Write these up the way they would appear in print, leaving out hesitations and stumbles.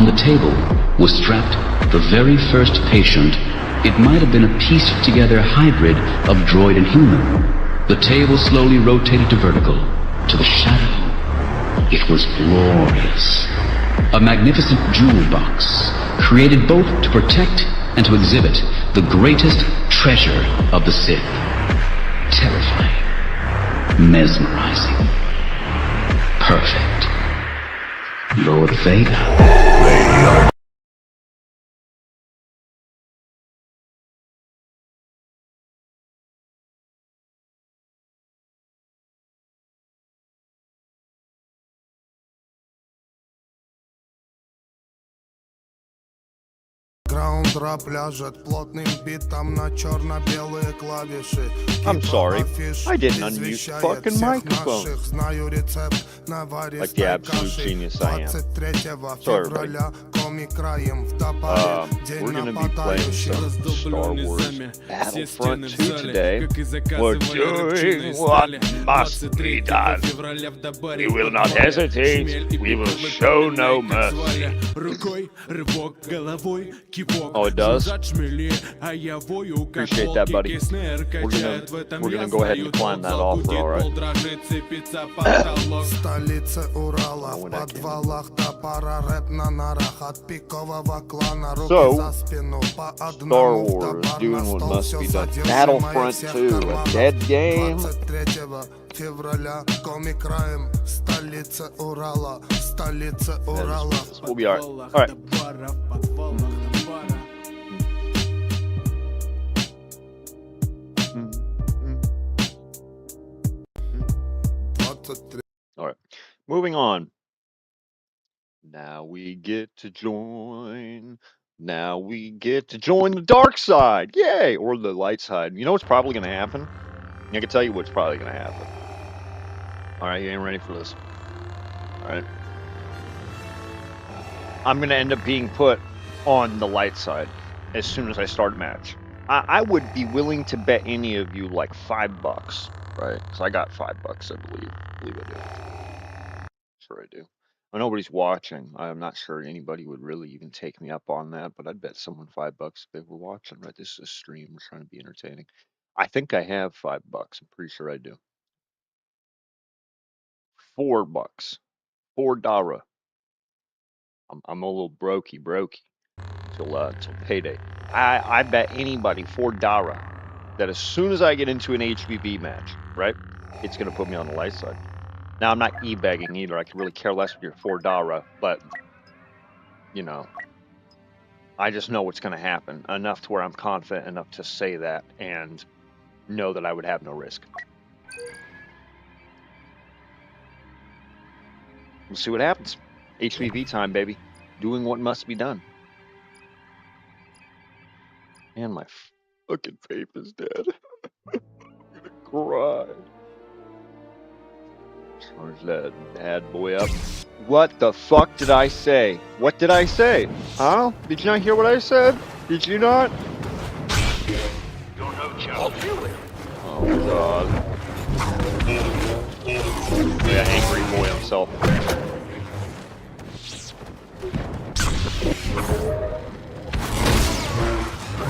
On the table was strapped the very first patient. It might have been a pieced-together hybrid of droid and human. The table slowly rotated to vertical, to the shadow. It was glorious. A magnificent jewel box, created both to protect and to exhibit the greatest treasure of the Sith. Terrifying. Mesmerizing. Perfect. Lord Vader. I'm sorry, I didn't unmute the fucking microphone. Like the absolute genius I am. So everybody, we're gonna be playing some Star Wars Battlefront 2 today. We're doing what must be done. We will not hesitate, we will show no mercy. Oh, it does? Appreciate that, buddy. We're gonna go ahead and climb that offer, alright? So, Star Wars, doing what must be done. Battlefront 2, a dead game? We'll be alright. Alright. Alright, moving on. Now we get to join. Now we get to join the dark side. Yay! Or the light side. You know what's probably going to happen? I can tell you what's probably going to happen. Alright, you ain't ready for this. Alright. I'm going to end up being put on the light side as soon as I start a match. I would be willing to bet any of you like $5, right? So I got $5, I believe. I do. Sure I do. Well, nobody's watching. I'm not sure anybody would really even take me up on that, but I'd bet someone $5 if they were watching. Right? This is a stream. We're trying to be entertaining. I think I have $5. I'm pretty sure I do. $4. $4. I'm a little brokey till payday. I bet anybody $4 that as soon as I get into an HVV match, right, it's gonna put me on the light side. Now I'm not e-begging either. I could really care less with your $4, but you know, I just know what's gonna happen enough to where I'm confident enough to say that and know that I would have no risk. We'll see what happens. HVV time, baby. Doing what must be done. And my fucking vape is dead. I'm gonna cry. Charge that bad boy up. What the fuck did I say? What did I say? Huh? Did you not hear what I said? Did you not? Oh god. Yeah, angry boy himself.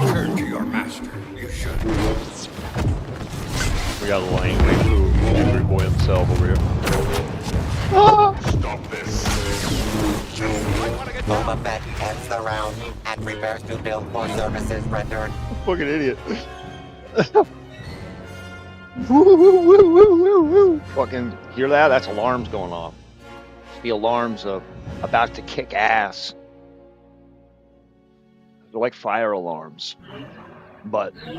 Return to your master. You should. We got a little angry boy himself over here. Ah! Stop this. Boba Fett ends the round and prepares to bill for services rendered. Fucking idiot. Woo, woo, woo, woo, woo, woo. Fucking hear that? That's alarms going off. It's the alarms of about to kick ass. They're like fire alarms. But I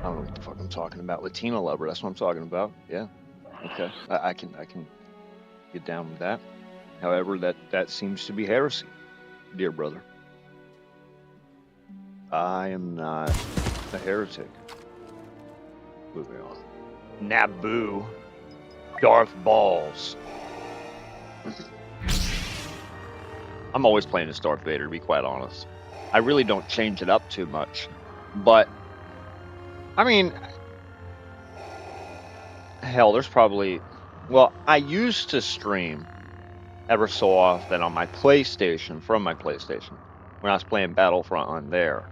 don't know what the fuck I'm talking about. Latina lover, that's what I'm talking about. Yeah. Okay. I can get down with that. However, that seems to be heresy, dear brother. I am not a heretic. Moving on. Naboo. Darth Balls. I'm always playing as Darth Vader, to be quite honest. I really don't change it up too much. But, I mean, hell, there's probably... Well, I used to stream ever so often on my PlayStation, from my PlayStation, when I was playing Battlefront on there.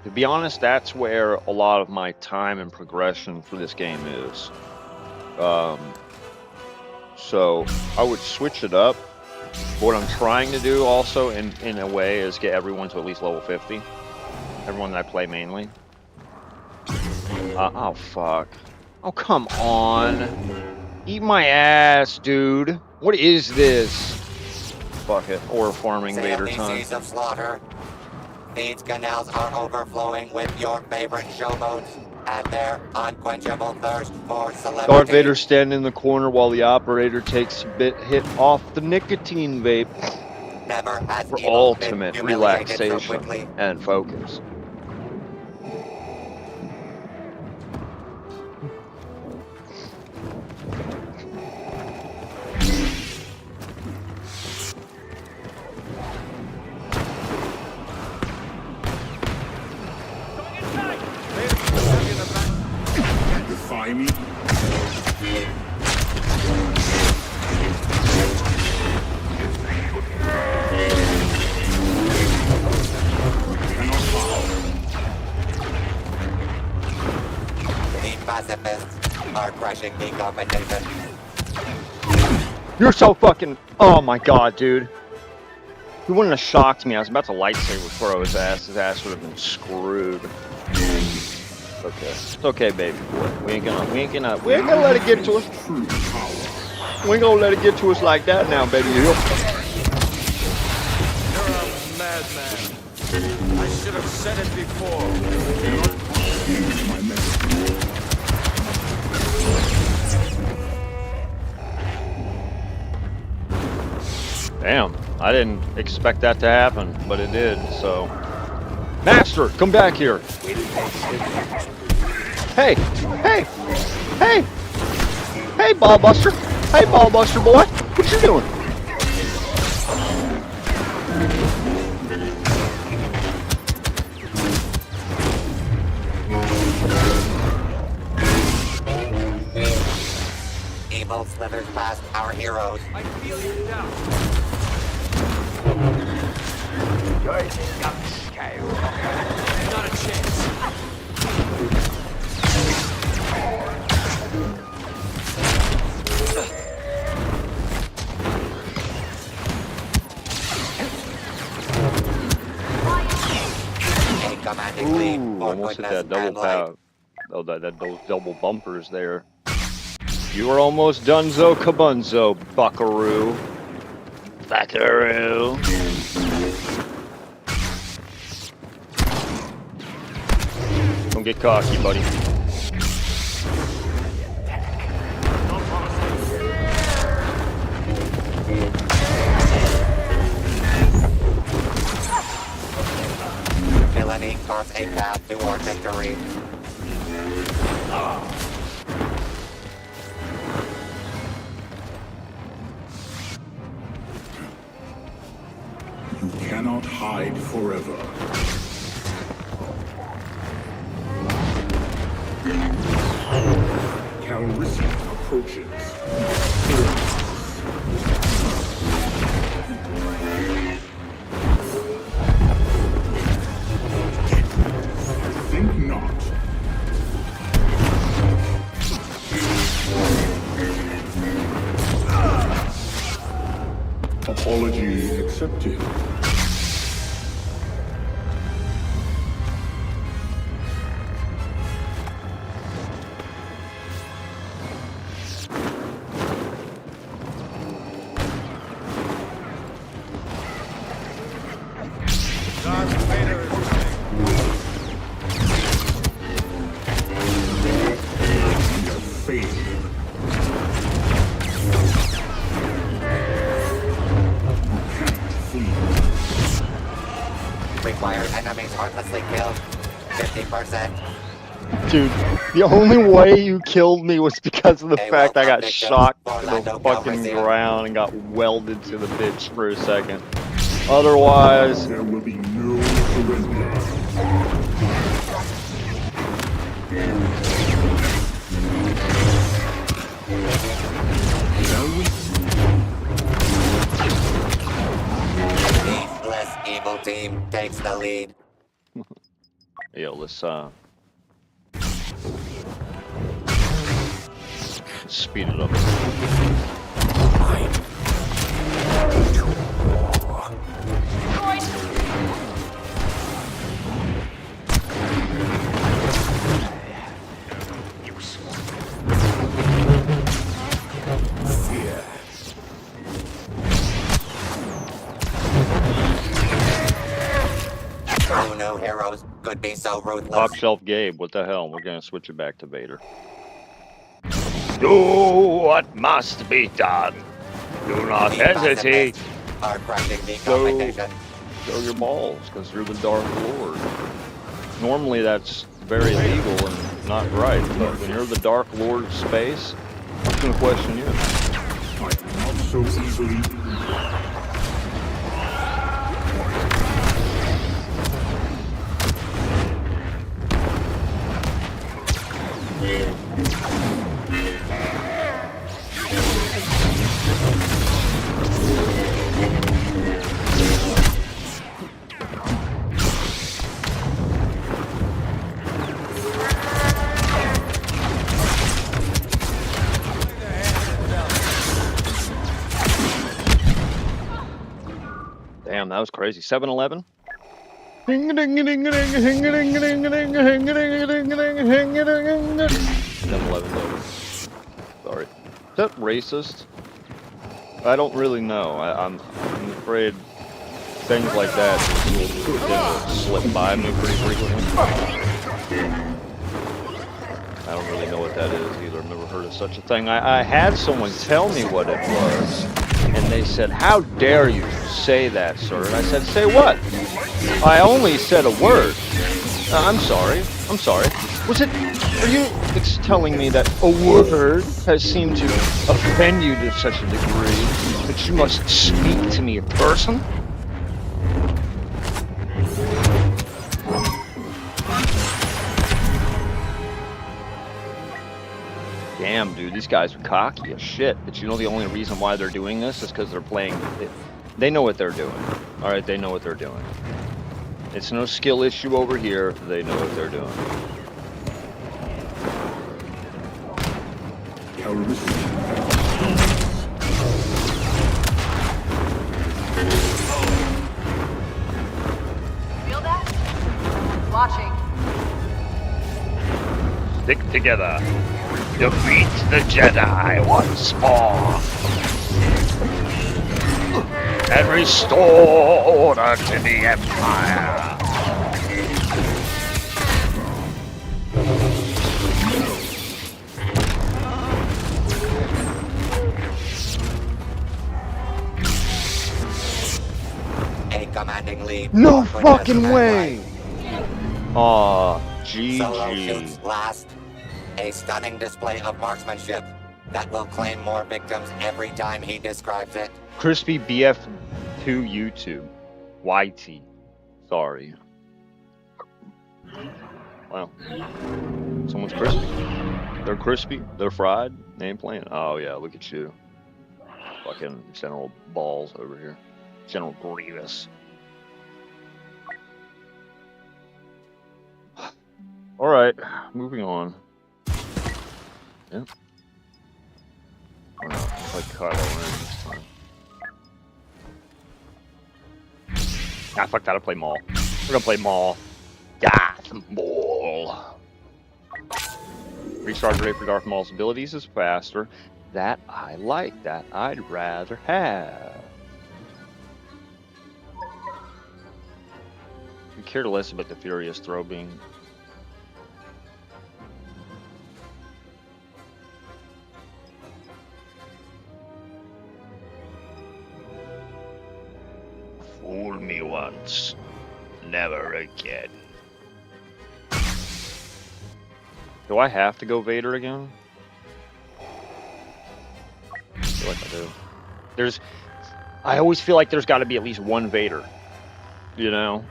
To be honest, that's where a lot of my time and progression for this game is. So I would switch it up. What I'm trying to do also, in a way, is get everyone to at least level 50. Everyone that I play mainly. Oh, fuck. Oh, come on. Eat my ass, dude. What is this? Fuck it. Or farming Vader time. Seas of slaughter. These canals are overflowing with your favorite showboats and their unquenchable thirst for celebrity. Darth Vader standing in the corner while the operator takes a bit hit off the nicotine vape Never has for evil been ultimate humiliated so relaxation quickly. and focus. Defy me? The pacifists are crushing the competition. You're so fucking... Oh my god, dude. He wouldn't have shocked me. I was about to lightsaber throw his ass. His ass would have been screwed. Okay. It's okay, baby boy. We ain't gonna let it get to us. True power. We ain't gonna let it get to us like that now, baby. You're a madman. I should have said it before. Use my message. Damn. I didn't expect that to happen, but it did, so... Master, come back here! Hey! Hey! Hey! Hey, Ballbuster! Hey, Ballbuster boy! What you doing? Evil slithers past our heroes. I feel your doubt. Not a chance. A commanding lead Ooh, for almost hit goodness that double and light. pow. Oh, those double bumpers there. You were almost donezo kabunzo, buckaroo. Buckaroo. Don't get cocky, buddy. Villainy carves a path toward victory. You cannot hide forever. Calrissian approaches. Think not. Apology accepted. Darth Vader is coming. You have failed. You can't flee. Required enemies heartlessly killed. 50%. Dude, the only way you killed me was because of the Hey, fact I welcome, got victims. shocked to Orlando the fucking Calrissian. ground and got welded to the bitch for a second. Otherwise, There will be no surrender. Shall we? Heedless evil team takes the lead. Yeah, let's speed it up. Who knew heroes could be so ruthless? Top shelf Gabe, what the hell? We're gonna switch it back to Vader. Do what must be done. Do not The hesitate. pacifists are crushing the Go. competition. Show your balls, because you're the Dark Lord. Normally that's very legal and not right, but when you're the Dark Lord of space, I'm gonna question you. Not so easily. Damn, that was crazy. 7-Eleven? 7-Eleven. Sorry. Is that racist? I don't really know. I'm afraid things like that will slip by me pretty frequently. I don't really know what that is either. I've never heard of such a thing. I had someone tell me what it was, and they said, "How dare you say that, sir?" And I said, "Say what? I only said a word. I'm sorry. I'm sorry. Was it? Are you telling me that a word has seemed to offend you to such a degree that you must speak to me in person?" Damn, dude, these guys are cocky as shit. But you know the only reason why they're doing this is because they're playing. They know what they're doing. All right, they know what they're doing. It's no skill issue over here. They know what they're doing. Our mission. Feel that? Watching. Stick together. Defeat the Jedi once more. And restore order to the Empire. A commanding lead. No for fucking Princess way! Aw, Solo shoots GG. last. A stunning display of marksmanship that will claim more victims every time he describes it. Crispy BF2 YouTube. YT. Sorry. Wow. Someone's crispy. They're crispy. They're fried. They ain't playing. Oh yeah, look at you. Fucking General Balls over here. General Grievous. Alright, moving on. Yep. Oh, no, it's like Kylo Ren this time. Ah, fuck that, I play Maul. We're gonna play Maul. Darth Maul. Recharge rate for Darth Maul's abilities is faster. That I like. That I'd rather have. You care less about the Furious Throw being... Fool me once, never again. Do I have to go Vader again? I feel like I do. I always feel like there's got to be at least one Vader. You know?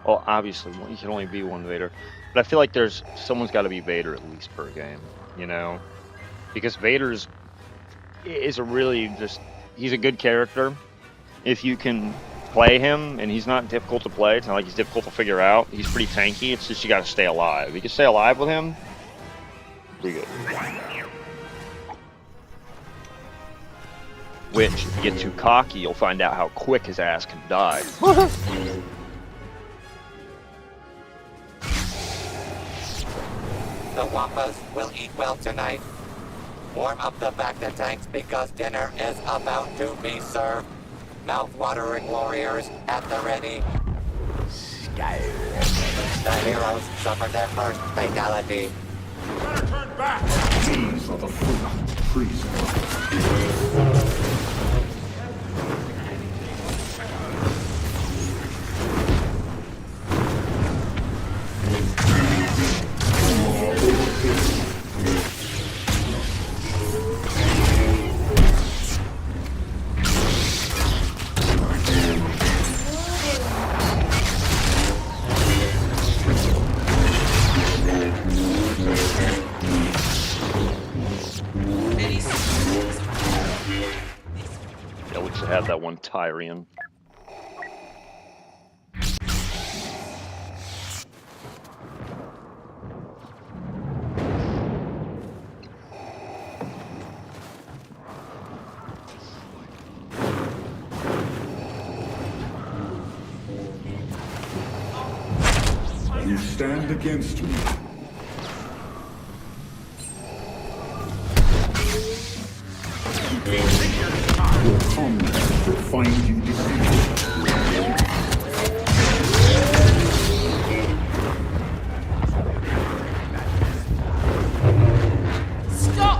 Well, obviously, you can only be one Vader. But I feel like someone's got to be Vader at least per game. You know? Because Vader's is a really he's a good character. If you can play him, and he's not difficult to play. It's not like he's difficult to figure out. He's pretty tanky. It's just you got to stay alive. If you can stay alive with him, pretty good. Which, if you get too cocky, you'll find out how quick his ass can die. The Wampas will eat well tonight. Warm up the Bacta tanks because dinner is about to be served. Mouth-watering warriors at the ready. The heroes suffered their first fatality. Better turn back! These are the forgotten prisoners. Yeah, we should have that one Tyrian. You stand against me. Your comrades will find you defeated. Stop!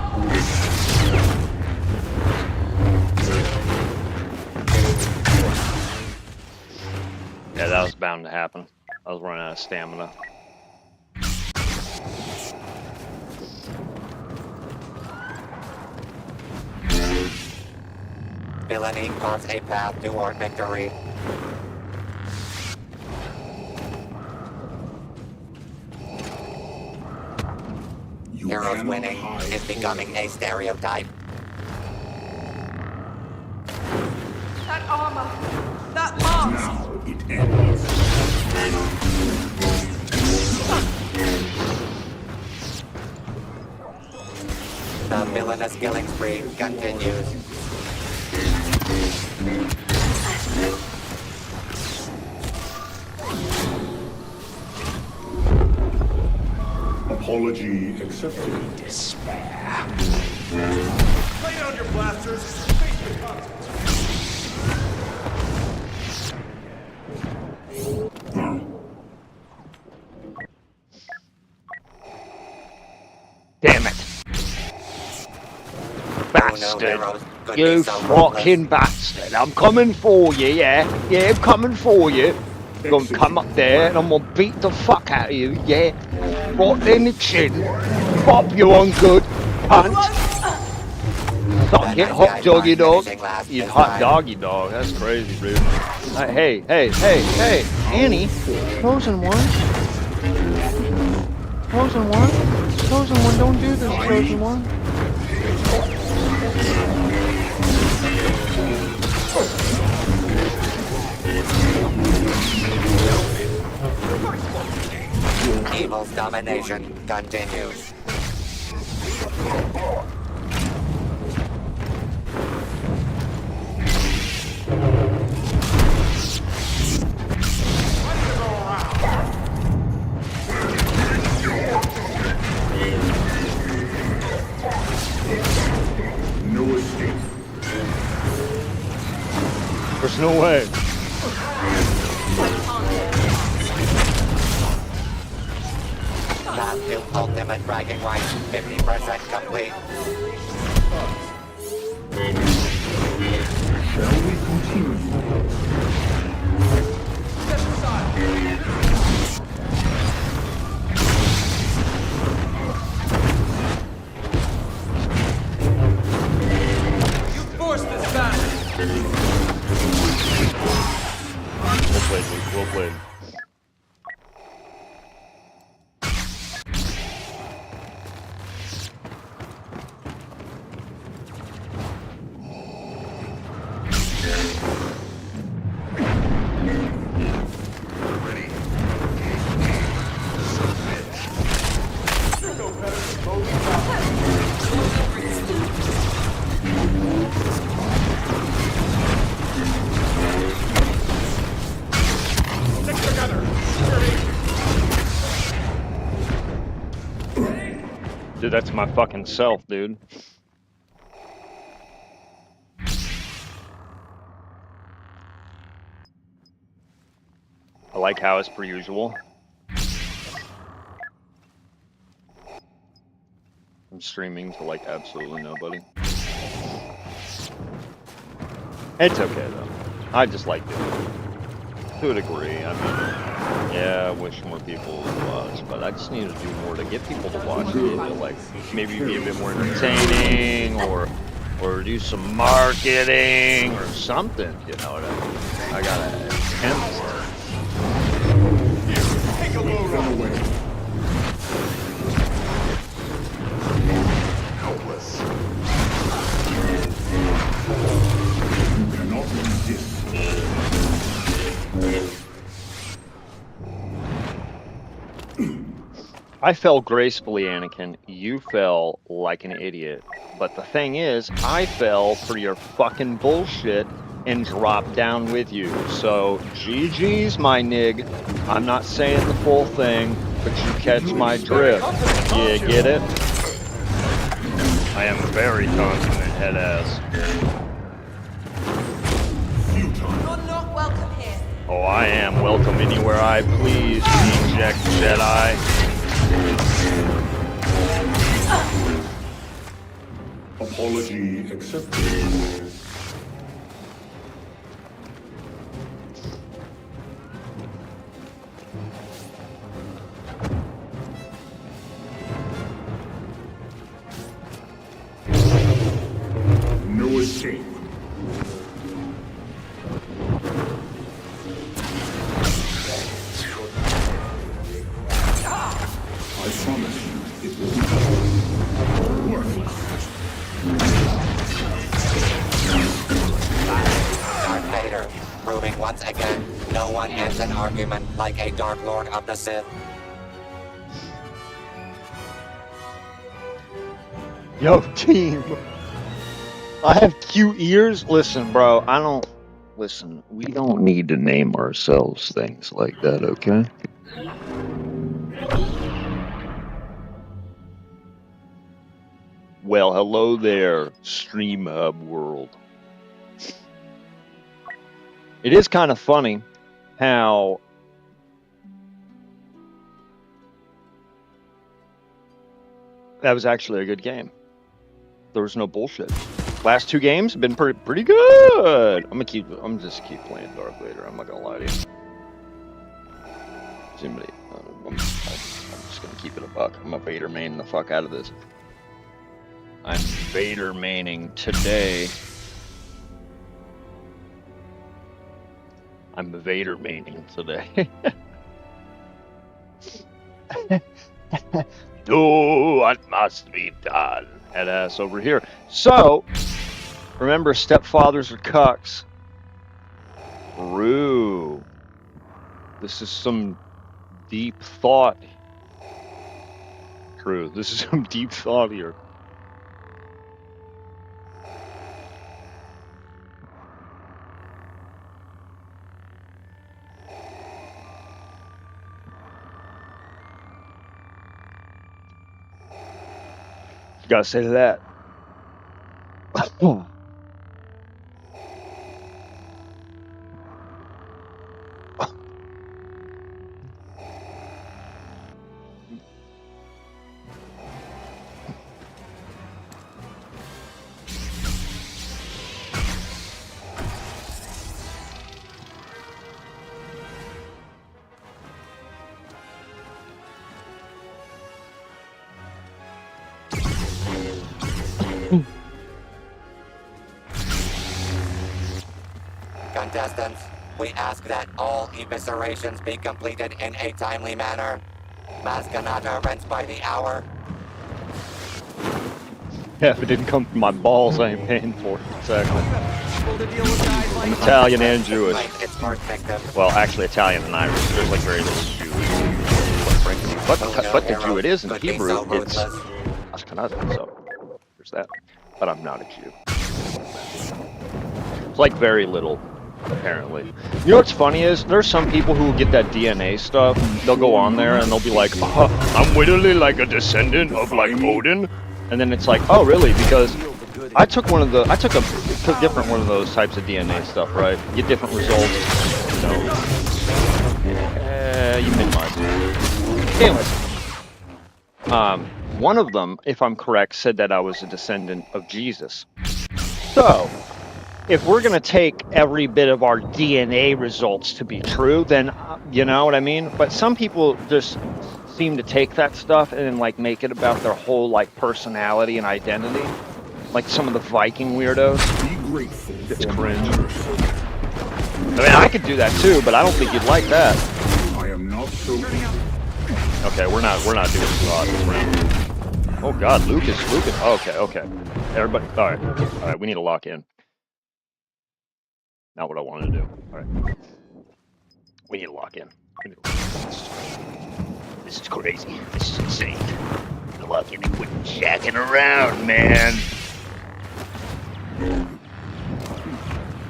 Yeah, that was bound to happen. I was running out of stamina. Villainy carves a path toward victory. You Heroes cannot winning hide is becoming a stereotype. That armor! That mask! Now it ends. The villainous killing spree continues. Apology accepted. Lay down your blasters! Face the consequences! Damn it! Oh no, Bastard! heroes could You be so ruthless. fucking bastard! I'm coming for you, yeah? Yeah, I'm coming for you. I'm gonna come up there and I'm gonna beat the fuck out of you, yeah? Right in the chin. Pop you on good. Punch. Not get hot doggy dog. You hot doggy dog. That's crazy, dude. Hey, Annie. Chosen one. Chosen one. Chosen one. Don't do this, chosen one. Evil's domination continues. No escape. There's no way. Path to ultimate bragging rights, 50% complete. Shall we continue? You forced this battle! Well played, Luke. Well played. Dude, that's my fucking self, dude. I like how it's per usual. I'm streaming to like absolutely nobody. It's okay though. I just like doing it. To a degree. I mean, yeah, I wish more people would watch, but I just need to do more to get people to watch it. Like maybe be a bit more entertaining, or do some marketing or something. You know what I mean? I gotta attempt. Take a load away. Helpless. You cannot resist. I fell gracefully, Anakin. You fell like an idiot. But the thing is, I fell for your fucking bullshit and dropped down with you. So, GG's, my nig. I'm not saying the full thing, but you catch my drift. You get it? I am very confident, head ass. You're not welcome here. Oh, I am welcome anywhere I please, Eject Jedi. Apology accepted. No escape. I promise you, it will be worthless. Darth Vader, proving once again, no one ends an argument like a Dark Lord of the Sith. Yo, team. I have cute ears. Listen, bro, listen, we don't need to name ourselves things like that, okay? Well, hello there, Stream Hub world. It is kind of funny how that was actually a good game. There was no bullshit. Last two games have been pretty good. I'm just keep playing Darth Vader. I'm not gonna lie to you. Somebody, I'm just gonna keep it a buck. I'm a Vader main the fuck out of this. I'm Vader maining today. I'm Vader maining today. Do what must be done. Head ass over here. So, remember, stepfathers are cucks. True. This is some deep thought. True. This is some deep thought here. Gotta say to that. Contestants, we ask that all eviscerations be completed in a timely manner. Maskanata rents by the hour. Yeah, if it didn't come from my balls, I ain't paying for it. Exactly. I'm Italian and Jewish. Claimed its first victim. Well, actually, Italian and Irish. There's like very little Jew. But the Jew it is in Could be Hebrew, so it's ruthless. Ashkenazi, so there's that. But I'm not a Jew. It's like very little apparently. You know what's funny is there's some people who will get that DNA stuff. They'll go on there and they'll be like, I'm literally like a descendant of like Odin, and then it's like, oh really? Because I took a different one of those types of DNA stuff, right? Get different results. You minimize it. Anyways, one of them, if I'm correct, said that I was a descendant of Jesus. So, if we're going to take every bit of our DNA results to be true, then, you know what I mean? But some people just seem to take that stuff and then, like, make it about their whole, like, personality and identity. Like some of the Viking weirdos. Be grateful. It's cringe. I mean, I could do that too, but I don't think you'd like that. I am not so. Okay, we're not doing this round. Oh God, Lucas. Okay. Everybody, all right. We need to lock in. Not what I wanted to do. All right. We need to lock in. This is crazy. This is insane. Lock in and quit jacking around, man.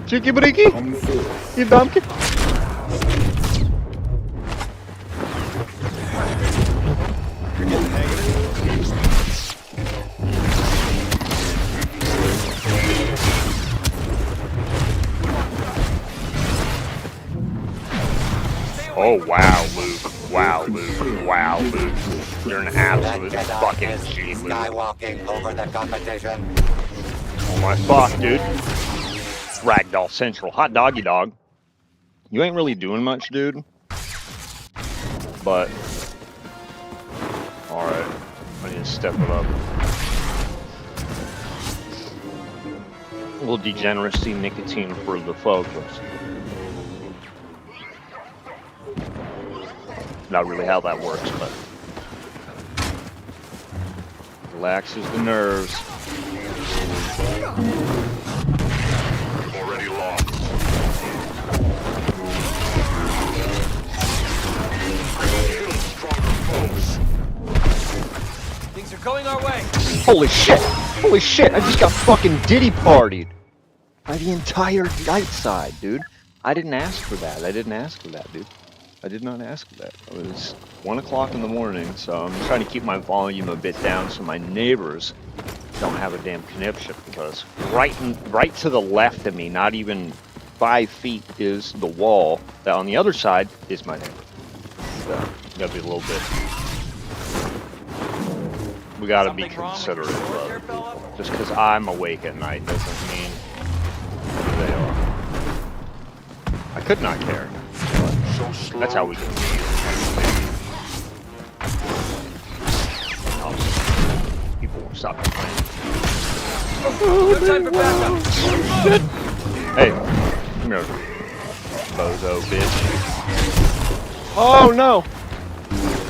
Cheeky breaky, Come forth. you dumpkin. Oh wow, Luke. Wow, Luke. You're an absolute fucking G, Luke. Skywalking over the competition. Oh my fuck, dude. Ragdoll Central. Hot doggy dog. You ain't really doing much, dude. But alright. I need to step it up. A little degeneracy nicotine for the focus. Not really how that works, but relaxes the nerves. Already lost. Things are going our way. Holy shit, I just got fucking Diddy partied by the entire night side, dude. I didn't ask for that, dude. I did not ask for that. It was 1 o'clock in the morning, so I'm trying to keep my volume a bit down so my neighbors don't have a damn conniption, because right to the left of me, not even 5 feet, is the wall. That on the other side is my neighbor. So, gotta be a little bit. We gotta be considerate of other people. Just because I'm awake at night doesn't mean they are. I could not care. That's how we do it. People won't stop complaining. No time for backup. Shit. Hey, come here, bozo bitch. Oh no!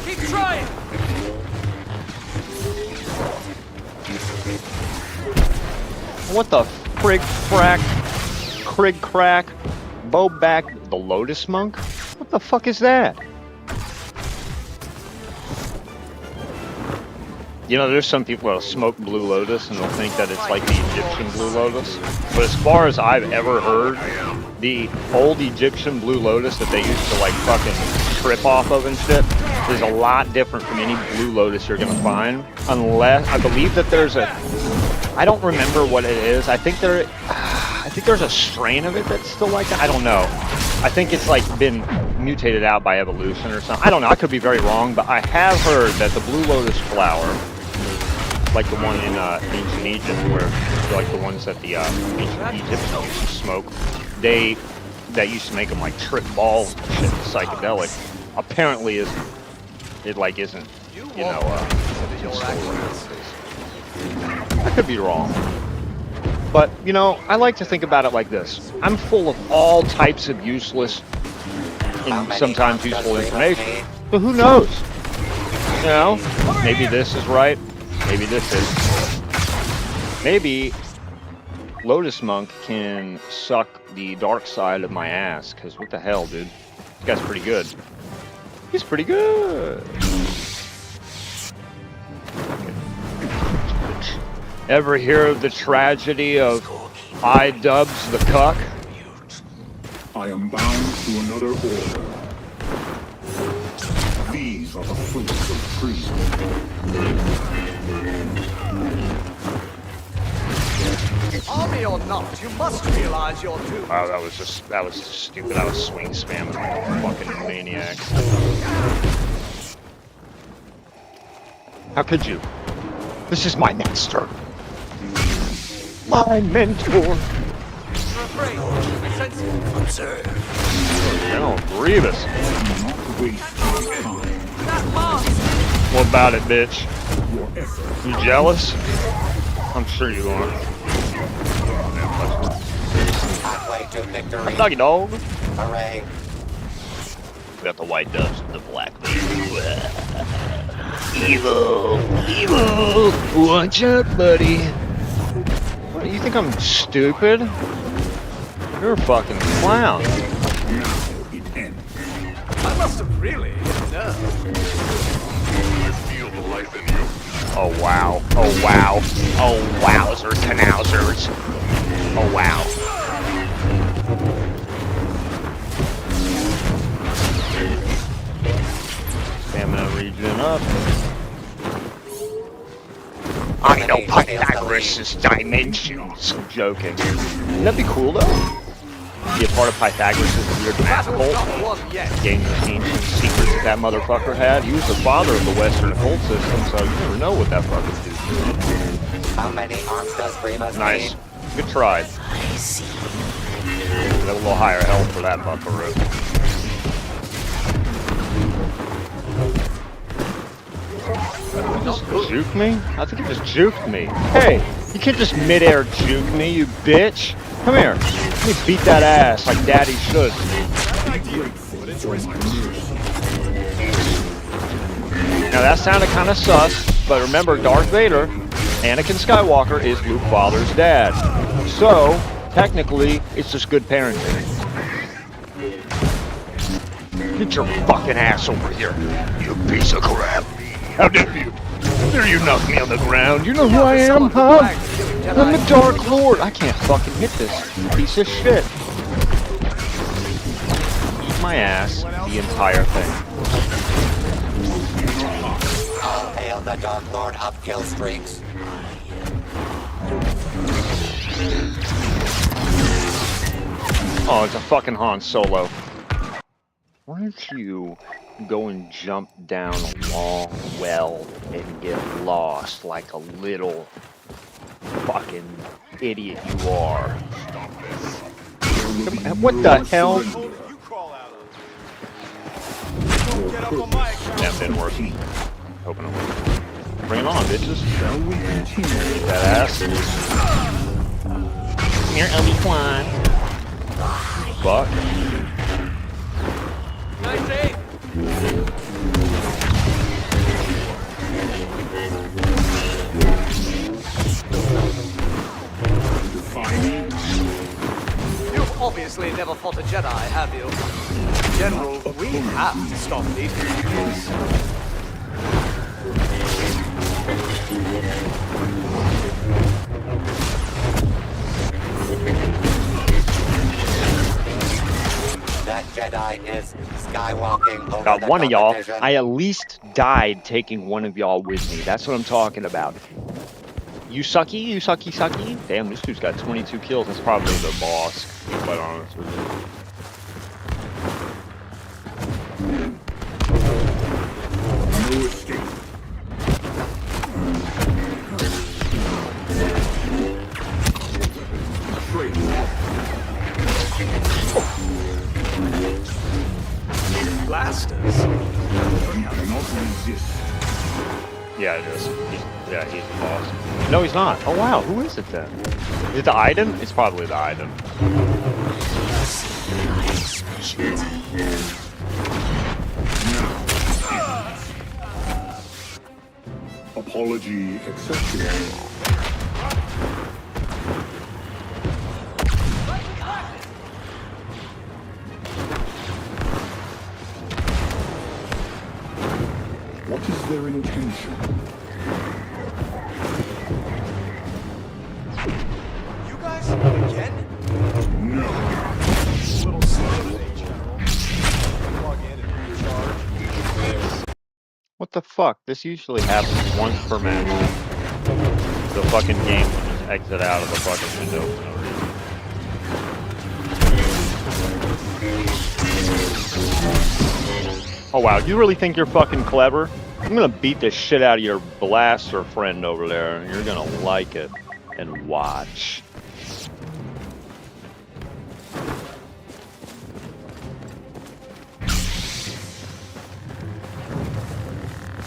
Keep trying. What the Krig crack, Boback, the Lotus Monk? What the fuck is that? You know, there's some people that'll smoke Blue Lotus and they'll think that it's like the Egyptian Blue Lotus. But as far as I've ever heard, the old Egyptian Blue Lotus that they used to like fucking trip off of and shit is a lot different from any Blue Lotus you're gonna find. Unless, I believe that there's a, I don't remember what it is. I think there's a strain of it that's still like that. I don't know. I think it's like been mutated out by evolution or something. I don't know. I could be very wrong, but I have heard that the Blue Lotus flower, like the one in ancient Egypt, where like the ones that the ancient Egyptians used to smoke, that used to make them like trip balls and shit, psychedelic. Apparently, isn't you know I could be wrong. But, you know, I like to think about it like this. I'm full of all types of useless and sometimes useful information. But who knows? You know, maybe this is right. Maybe this is. Maybe Lotus Monk can suck the dark side of my ass. Because what the hell, dude? This guy's pretty good. He's pretty good. Ever hear of the tragedy of I-Dubs the Cuck? I am bound to another order. These are the fruits of treason. Army or not, you must realize your doom. Wow, that was just stupid. I was swing spamming like a fucking maniac. How could you? This is my master. My mentor. You're afraid. I sense it. Observe. General Grievous. Do not waste my time. That mask! What about it, bitch? Your efforts. You jealous? I'm sure you are. Halfway to victory. Doggy dog. Hooray. We got the white doves and the black evil, evil. Watch out, buddy. What, you think I'm stupid? You're a fucking clown. Now it ends. I must have really hit nerve. I feel the life in you. Oh wow. Oh wow. Oh wowzers, canowzers. Oh wow. Stamina regen up. I know Pythagoras' dimensions. I'm joking. Wouldn't that be cool though? Be a part of Pythagoras' weird math Battle's cult? not won yet. Gain the ancient secrets that motherfucker had. He was the father of the Western occult system, so you never know what that fucker did. How many arms does Grievous Nice. need? Good try. Got a little higher health for that buckaroo. Just juke me? I think he just juked me. Hey, you can't just mid-air juke me, you bitch. Come here. Let me beat that ass like daddy should. Now that sounded kind of sus, but remember Darth Vader, Anakin Skywalker is Luke Father's dad. So, technically, it's just good parenting. Get your fucking ass over here, you piece of crap. How dare you? How dare you knock me on the ground? You know who I am, huh? I'm the Dark Lord. I can't fucking hit this piece of shit. Eat my ass, the entire thing. All hail the Dark Lord of kill streaks. Oh, it's a fucking Han Solo. Why don't you go and jump down a long well and get lost like a little fucking idiot you are? What the hell? You crawl out of. Get up on my account. That didn't work. Hoping it would. Bring it on, bitches. Shall we continue? Eat that ass. Come here, Obi-Wan. Fuck. Nice aim. Defy me? You've obviously never fought a Jedi, have you? General, we have to stop these mutinies. That Jedi is skywalking over Got the one of y'all. competition. I at least died taking one of y'all with me. That's what I'm talking about. You sucky, you sucky, sucky. Damn, this dude's got 22 kills. That's probably the boss, to be quite honest with you. No escape. Traitor. Blasters. You cannot resist. Yeah, it is. He's the boss. No, he's not. Oh, wow. Who is it then? Is it the Iden? It's probably the Iden. Apology accepted. What is their intention? You guys again? No. A little slow. What the fuck? This usually happens once per match. The fucking game will just exit out of the fucking window for no reason. Oh wow, you really think you're fucking clever? I'm gonna beat the shit out of your blaster friend over there, and you're gonna like it. And watch.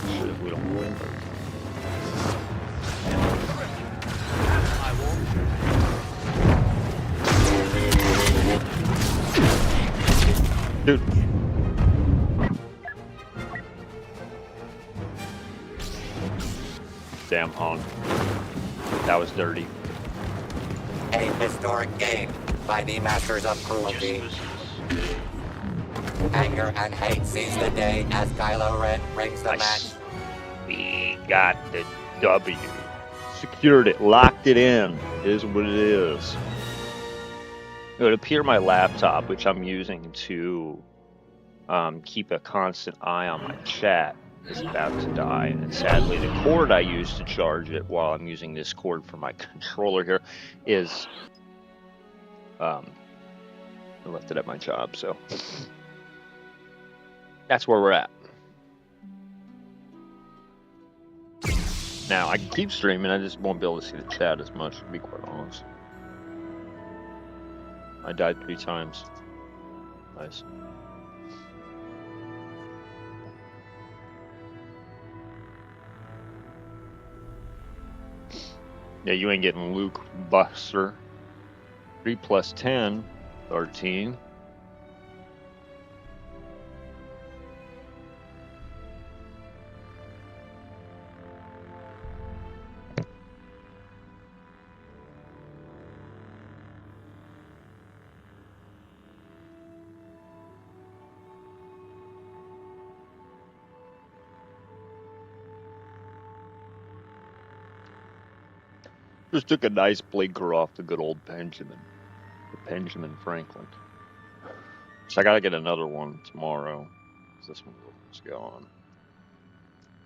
Shit, if we don't win. Dude. Damn honk. That was dirty. A historic game by the masters of cruelty. Anger and hate seize the day as Kylo Ren rings the match. We got the W. Secured it, locked it in. It is what it is. It would appear my laptop, which I'm using to keep a constant eye on my chat, is about to die. And sadly, the cord I use to charge it while I'm using this cord for my controller here is... I left it at my job, so... That's where we're at. Now, I can keep streaming, I just won't be able to see the chat as much, to be quite honest. I died 3 times. Nice. Yeah, you ain't getting Luke Buster. 3 plus 10, 13. Just took a nice blinker off the good old Benjamin. The Benjamin Franklin. So I gotta get another one tomorrow. This one was gone.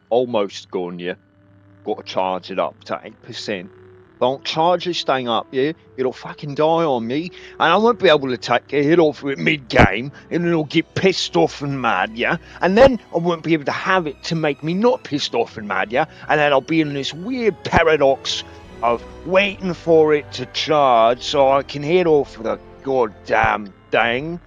Almost gone, yeah. Gotta charge it up to 8%. Don't charge this thing up, yeah? It'll fucking die on me. And I won't be able to take a hit off it mid-game. And it'll get pissed off and mad, yeah? And then I won't be able to have it to make me not pissed off and mad, yeah? And then I'll be in this weird paradox of waiting for it to charge so I can hit off the goddamn thing.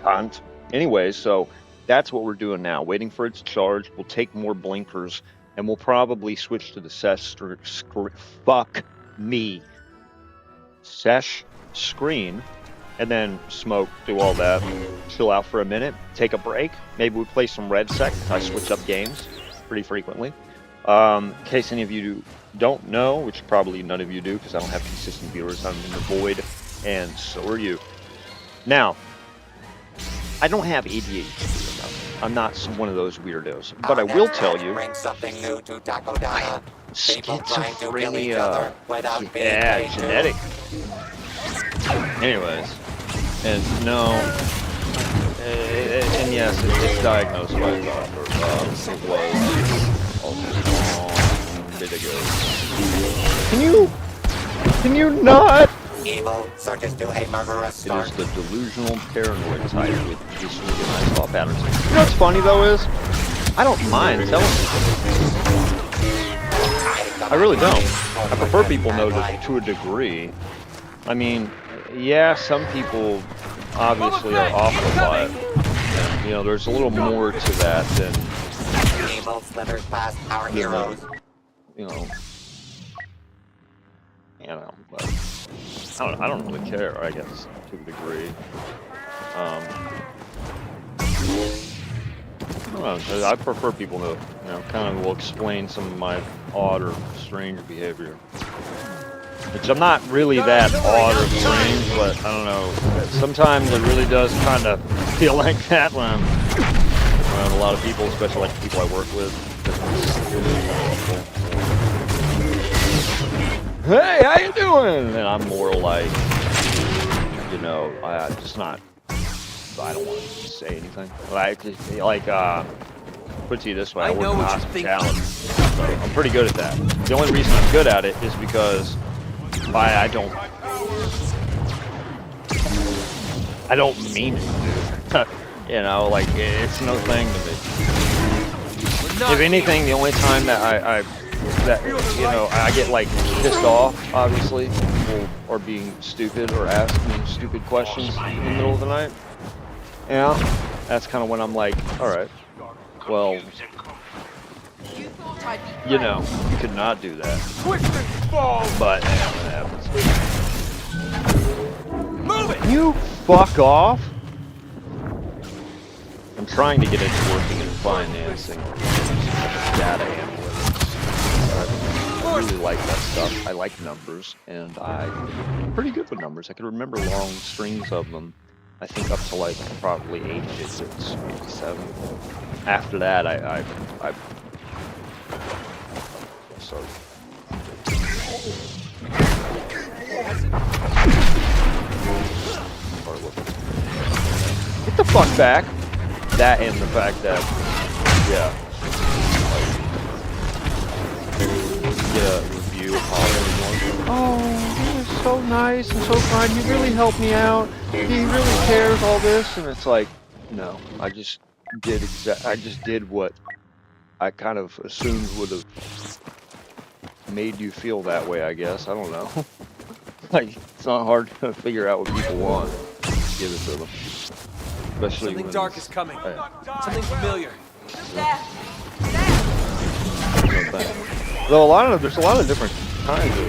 Cunt. Anyways, so that's what we're doing now. Waiting for it to charge. We'll take more blinkers and we'll probably switch to the sesh screen and then smoke, do all that, chill out for a minute, take a break. Maybe we play some Red Sec. I switch up games pretty frequently. In case any of you don't know, which probably none of you do because I don't have consistent viewers, I'm in the void, and so are you. Now, I don't have ADHD. I'm not one of those weirdos, but I will tell you, schizophrenia, yeah, genetic. Anyways, and no, and yes, it's diagnosed by a doctor. It was a bit ago. Can you not? Evil searches to a murderous start. It is the delusional paranoid type with disorganized thought patterns. You know what's funny though is, I don't mind telling people. I really don't. I prefer people know to a degree. I mean, yeah, some people obviously are awful by it. And, you know, there's a little more to that than, Evil slithers past our heroes. you know, but I don't really care, I guess, to a degree. I don't know, I prefer people to, kind of will explain some of my odd or strange behavior. Which I'm not really that odd or strange, but I don't know. Sometimes it really does kind of feel like that when I'm around a lot of people, especially like the people I work with. Hey, how you doing? And I'm more like, I don't want to say anything. put it to you this way: I I work know in what you're thinking. hospitality, so I'm pretty good at that. The only reason I'm good at it is because I don't mean it. You know, like it's no thing to me. If anything, the only time that I get like pissed off, obviously, people are being stupid or asking stupid questions in the middle of the night. Yeah, that's kind of when I'm like, all right, well, You thought I'd be you know, you could not do that, Twist and fall! but that happens. Move it! You fuck off. I'm trying to get into working in financing, data analytics. I really like that stuff. I like numbers, and I'm pretty good with numbers. I can remember long strings of them. I think up to like probably 8 digits, maybe 7. After that, I so. Get the fuck back. That and the fact that, yeah, get a review of everyone. Oh, he was so nice and so kind. He really helped me out. He really cares. All this, and it's like, no, I just did what I kind of assumed would have made you feel that way. I guess I don't know. Like it's not hard to figure out what people want. Just give it to them. Especially Something when dark is coming. Yeah. Something familiar. there. Though there's a lot of different kinds of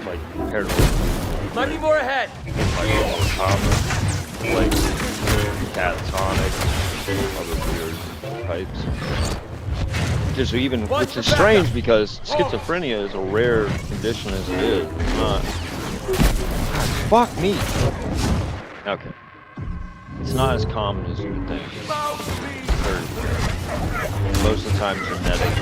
like paranormal, Might be more ahead. like common, like catatonic, other weird types. Which is strange because schizophrenia is a rare condition as it is. It's not. Fuck me. Okay. It's not as common as you would think. Most of the time genetic.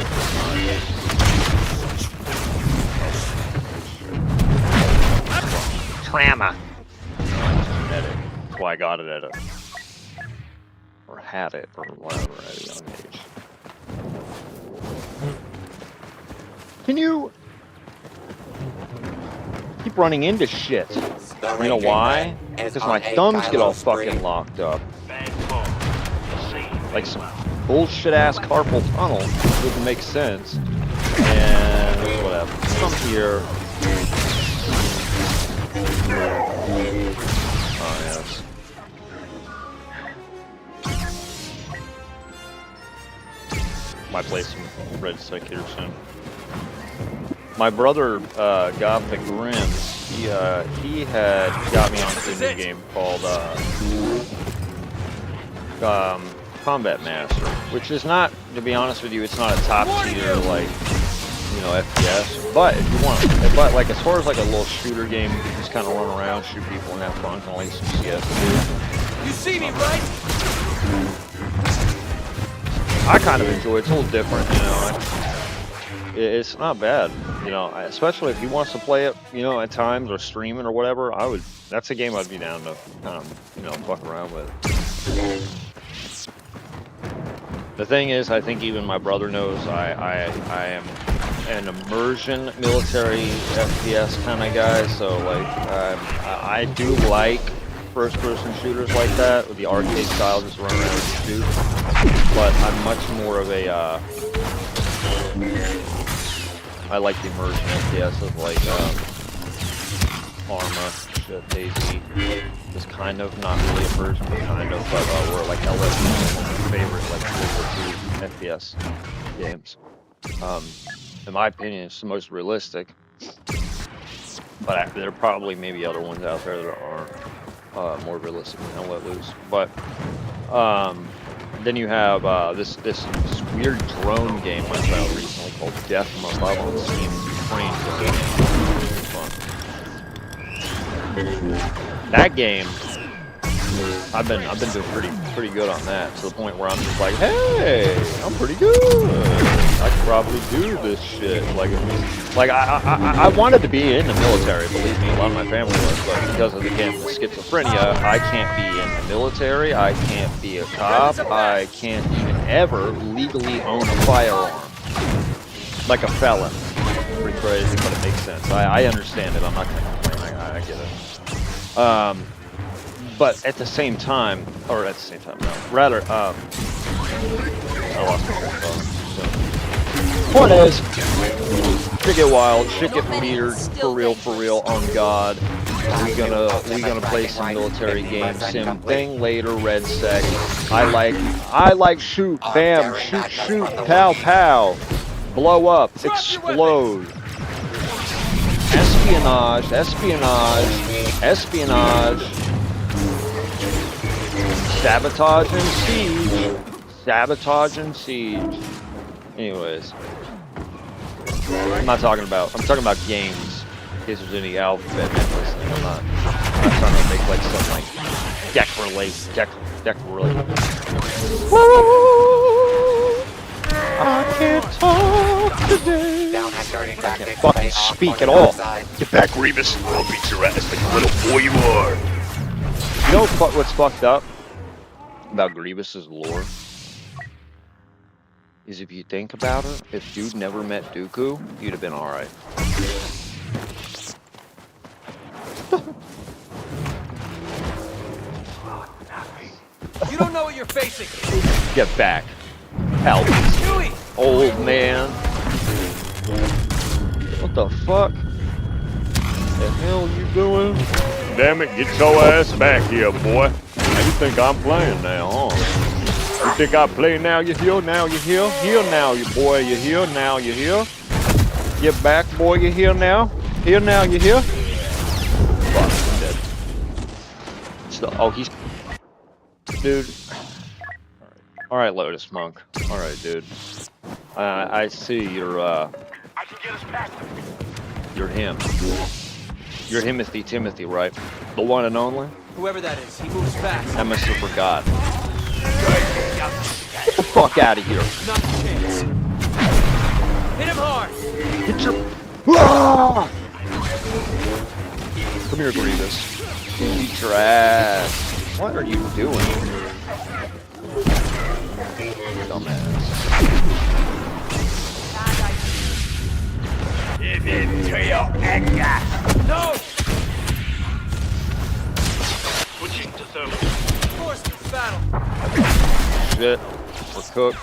Trauma. Genetic. That's why I got it or had it, or whatever, at a young age. Can you keep running into shit? You know why? Because my thumbs get all fucking locked up. Like some bullshit ass carpal tunnel. Doesn't make sense. And whatever. Come here. Oh yes. Might play some Red Stick here soon. My brother, Gothic Rims, he had got me onto a new game called Combat Master, which is not, to be honest with you, it's not a top tier like, you know, FPS. But if you want, but like as far as like a little shooter game, you can just kind of run around, shoot people, and have fun, kind of like some CS. You see me, right? I kind of enjoy it. It's a little different, you know. It's not bad, you know, especially if he wants to play it, you know, at times or streaming or whatever. That's a game I'd be down to kind of, you know, fuck around with. The thing is, I think even my brother knows I am an immersion military FPS kind of guy, so like I do like first-person shooters like that with the arcade style, just run around and shoot. But I'm much more of a I like the immersion FPS of like Arma, shit, DayZ. Just kind of, not really immersion, but kind of, but we're like LS is one of my favorite like FPS games. In my opinion, it's the most realistic. But there are probably maybe other ones out there that are more realistic than Let Loose. But then you have this weird drone game I found recently called Death from Above on Steam. That game I've been doing pretty good on that, to the point where I'm just like, hey, I'm pretty good. I could probably do this shit. Like I wanted to be in the military. Believe me, a lot of my family was, but because of again the schizophrenia, I can't be in the military. I can't be a cop. I can't even ever legally own a firearm, like a felon. Pretty crazy, but it makes sense. I understand it. I'm not gonna complain. I get it. But at the same time, no, rather, I lost my train of thought. So. Point is, shit get wild, shit get weird, for real, on God. We gonna play some military game sim thing later, Red Sec. I like shoot, bam, shoot, pow, pow, blow up, explode. Espionage. Sabotage and siege. Anyways. I'm talking about games. In case there's any alphabet listening. I'm not trying to make like some like deck related. I can't talk today. Down at Dirty I can't Tactics, fucking they speak offer at all. outside. Get back, Revis. I'll beat your ass like the little boy you are. You know what's fucked up about Grievous's lore? Is if you think about it, if dude never met Dooku, you'd have been alright. You don't know what you're facing. Get back. Help. Chewie! Old man. What the fuck? The hell you doing? Damn it, get your ass back here, boy. Now you think I'm playing now, huh? You think I play now, you hear? Now you hear? Here now, you boy, you hear? Now you hear? Get back, boy, you hear now? Here now, you hear? Fuck, I'm dead. Oh, he's... Dude. Alright, Lotus Monk. Alright, dude. I see you're, I can get us past them. you're him. You're Timothy, right? The one and only? Whoever that is, he moves fast. I must have forgot. Get the fuck out of here. Not a chance. Hit him hard. Get your... Ah! Come here, Grievous. Eat your ass. What are you doing? Dumbass. No! Switching to thermal. Force this battle. Shit. We're cooked.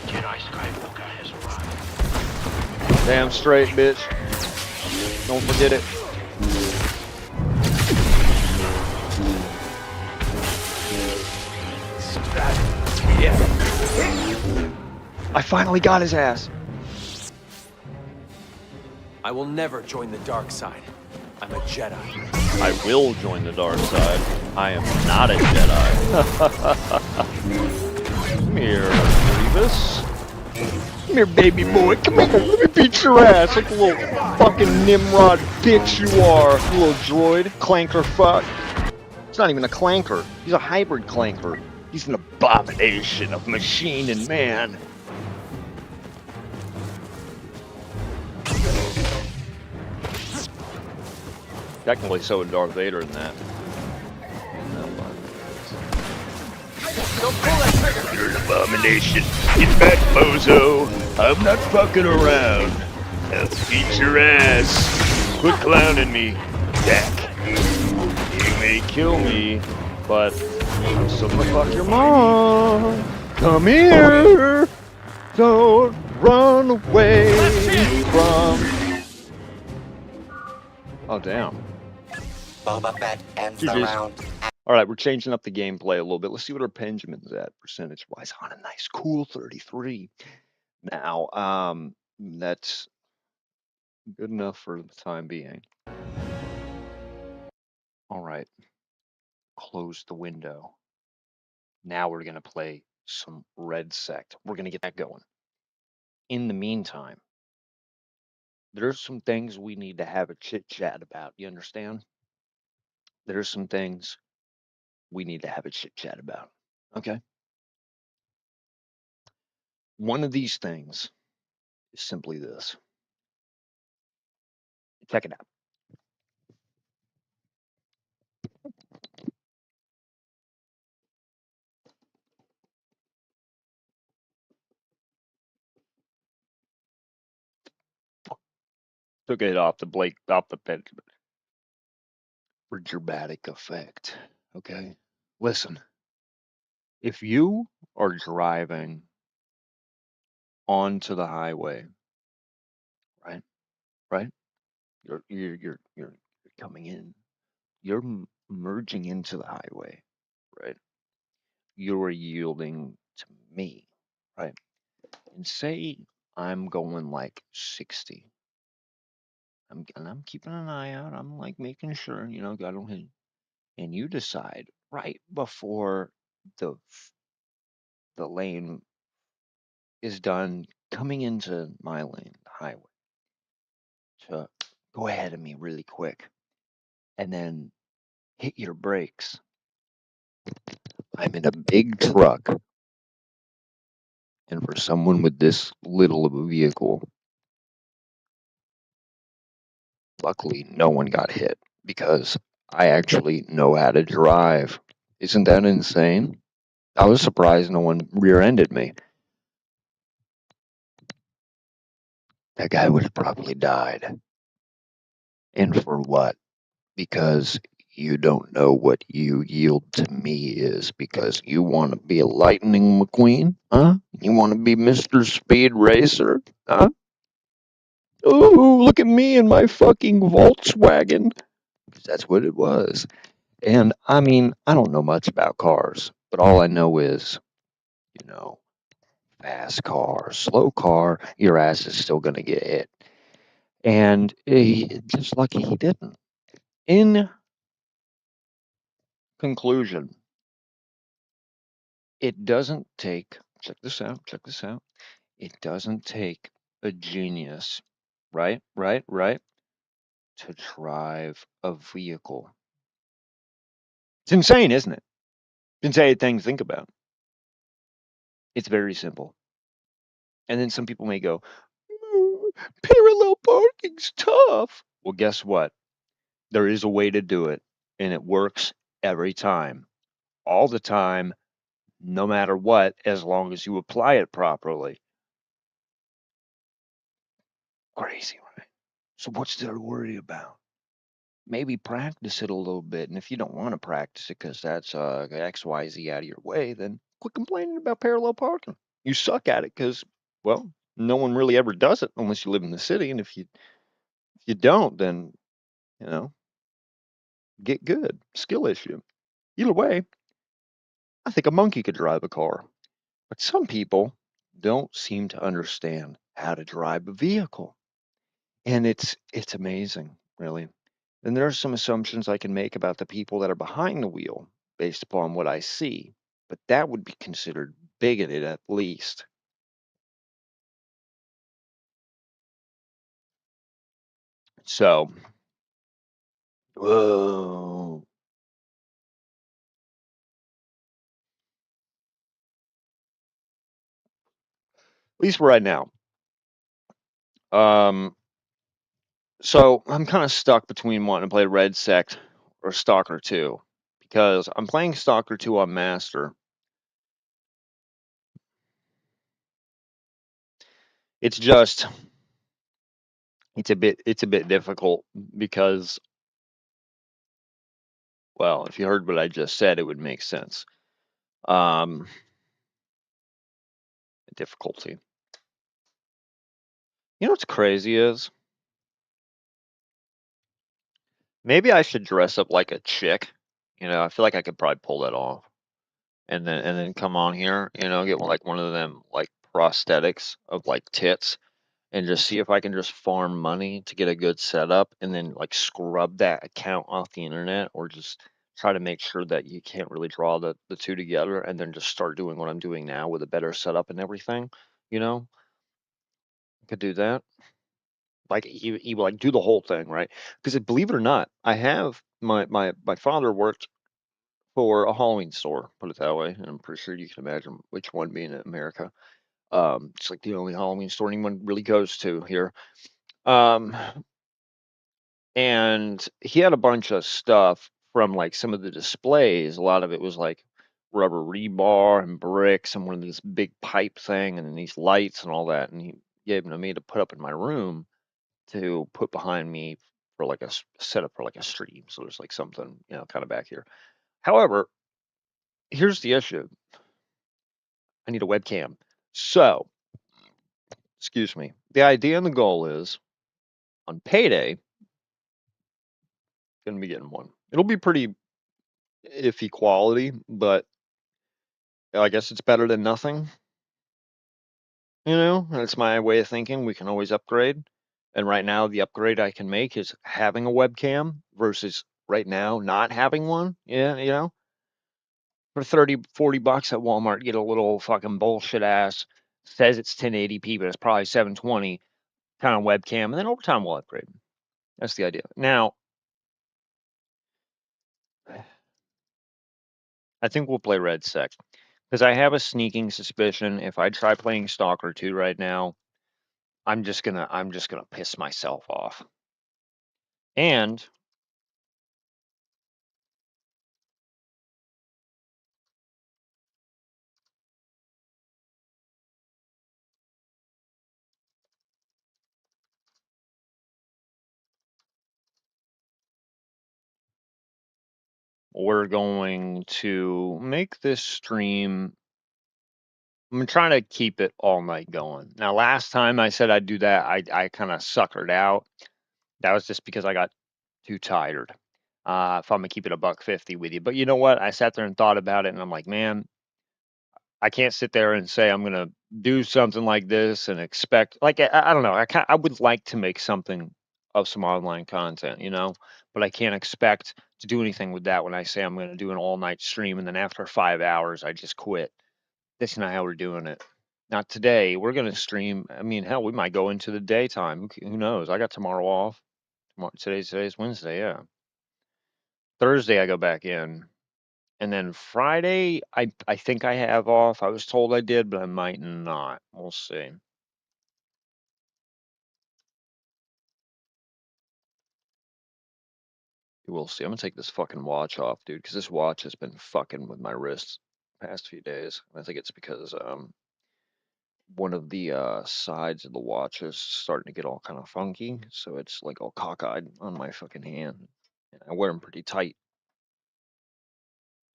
Jedi Skywalker has arrived. Damn straight, bitch. Don't forget it. I finally got his ass. I will never join the dark side. I'm a Jedi. I will join the dark side. I am not a Jedi. Come here, Grievous. Come here, baby boy. Come here. Let me beat your ass like a little fucking Nimrod bitch you are. You little droid. Clanker fuck. It's not even a clanker. He's a hybrid clanker. He's an abomination of machine and man. Technically, so would Darth Vader in that. Don't pull that trigger. You're an abomination. Get back, bozo. I'm not fucking around. I'll beat your ass. Quit clowning me. Dak. You may kill me, but I'm still gonna fuck your mom. Come here. Don't run away from... Oh, damn. Boba Fett ends the GG's. round. All right, we're changing up the gameplay a little bit. Let's see what our Benjamin's at percentage-wise. On a nice, cool 33. Now, that's good enough for the time being. All right, close the window. Now we're gonna play some Red Sect. We're gonna get that going. In the meantime, there's some things we need to have a chit chat about. You understand? There's some things we need to have a chit chat about. Okay. One of these things is simply this. Check it out. Took it off the bench. For dramatic effect. Okay. Listen, if you are driving onto the highway, right? Right? You're coming in. You're merging into the highway, right? You're yielding to me, right? And say I'm going like 60. I'm keeping an eye out. I'm like making sure, I don't hit. And you decide right before the the lane is done coming into my lane, the highway, to go ahead of me really quick and then hit your brakes. I'm in a big truck, and for someone with this little of a vehicle, luckily no one got hit because I actually know how to drive. Isn't that insane? I was surprised no one rear-ended me. That guy would have probably died. And for what? Because you don't know what you yield to me is because you want to be a Lightning McQueen, huh? You want to be Mr. Speed Racer, huh? Ooh, look at me in my fucking Volkswagen. That's what it was. And I mean, I don't know much about cars, but all I know is, you know, fast car, slow car, your ass is still going to get hit. And just lucky he didn't. In conclusion, it doesn't take, check this out. It doesn't take a genius, right, to drive a vehicle. It's insane, isn't it? It's insane thing to think about. It's very simple. And then some people may go, parallel parking's tough. Well, guess what? There is a way to do it, and it works every time, all the time, no matter what, as long as you apply it properly. Crazy, right? So what's there to worry about? Maybe practice it a little bit, and if you don't want to practice it because that's XYZ out of your way, then quit complaining about parallel parking. You suck at it because, well, no one really ever does it unless you live in the city, and if you don't, then you know, get good. Skill issue. Either way, I think a monkey could drive a car, but some people don't seem to understand how to drive a vehicle, and it's amazing, really. And there are some assumptions I can make about the people that are behind the wheel based upon what I see, but that would be considered bigoted at least. So, whoa. At least right now. Um, so I'm kind of stuck between wanting to play Red Sect or Stalker 2 because I'm playing Stalker 2 on Master. It's just it's a bit difficult because, well, if you heard what I just said, it would make sense. Um, difficulty. You know what's crazy is maybe I should dress up like a chick. I feel like I could probably pull that off. And then come on here, get like one of them like prosthetics of like tits and just see if I can just farm money to get a good setup and then like scrub that account off the internet or just try to make sure that you can't really draw the two together and then just start doing what I'm doing now with a better setup and everything, you know? I could do that. Like he would like do the whole thing, right? Because believe it or not, I have my father worked for a Halloween store, put it that way, and I'm pretty sure you can imagine which one being in America. It's like the only Halloween store anyone really goes to here. Um, and he had a bunch of stuff from like some of the displays. A lot of it was like rubber rebar and bricks and one of this big pipe thing and then these lights and all that. And he gave them to me to put up in my room to put behind me for like a setup for like a stream. So there's like something, kind of back here. However, here's the issue. I need a webcam. So, excuse me. The idea and the goal is on payday, gonna be getting one. It'll be pretty iffy quality, but I guess it's better than nothing. That's my way of thinking. We can always upgrade. And right now, the upgrade I can make is having a webcam versus right now not having one. Yeah, for 30, 40 bucks at Walmart, get a little fucking bullshit ass, says it's 1080p, but it's probably 720 kind of webcam. And then over time, we'll upgrade. That's the idea. Now, I think we'll play Red Sect because I have a sneaking suspicion if I try playing Stalker 2 right now, I'm just gonna piss myself off. And we're going to make this stream. I'm trying to keep it all night going. Now, last time I said I'd do that, I kind of suckered out. That was just because I got too tired. If I'm gonna keep it a $1.50 with you, but you know what? I sat there and thought about it, and I'm like, man, I can't sit there and say I'm gonna do something like this and expect like I don't know. I would like to make something of some online content, but I can't expect to do anything with that when I say I'm gonna do an all night stream and then after 5 hours I just quit. That's not how we're doing it. Not today. We're gonna stream. I mean, hell, we might go into the daytime. Who knows? I got tomorrow off. Today's Wednesday. Yeah. Thursday I go back in. And then Friday, I think I have off. I was told I did, but I might not. We'll see. We'll see. I'm gonna take this fucking watch off, dude, because this watch has been fucking with my wrists past few days. I think it's because one of the sides of the watch is starting to get all kind of funky, so it's like all cockeyed on my fucking hand. And I wear them pretty tight.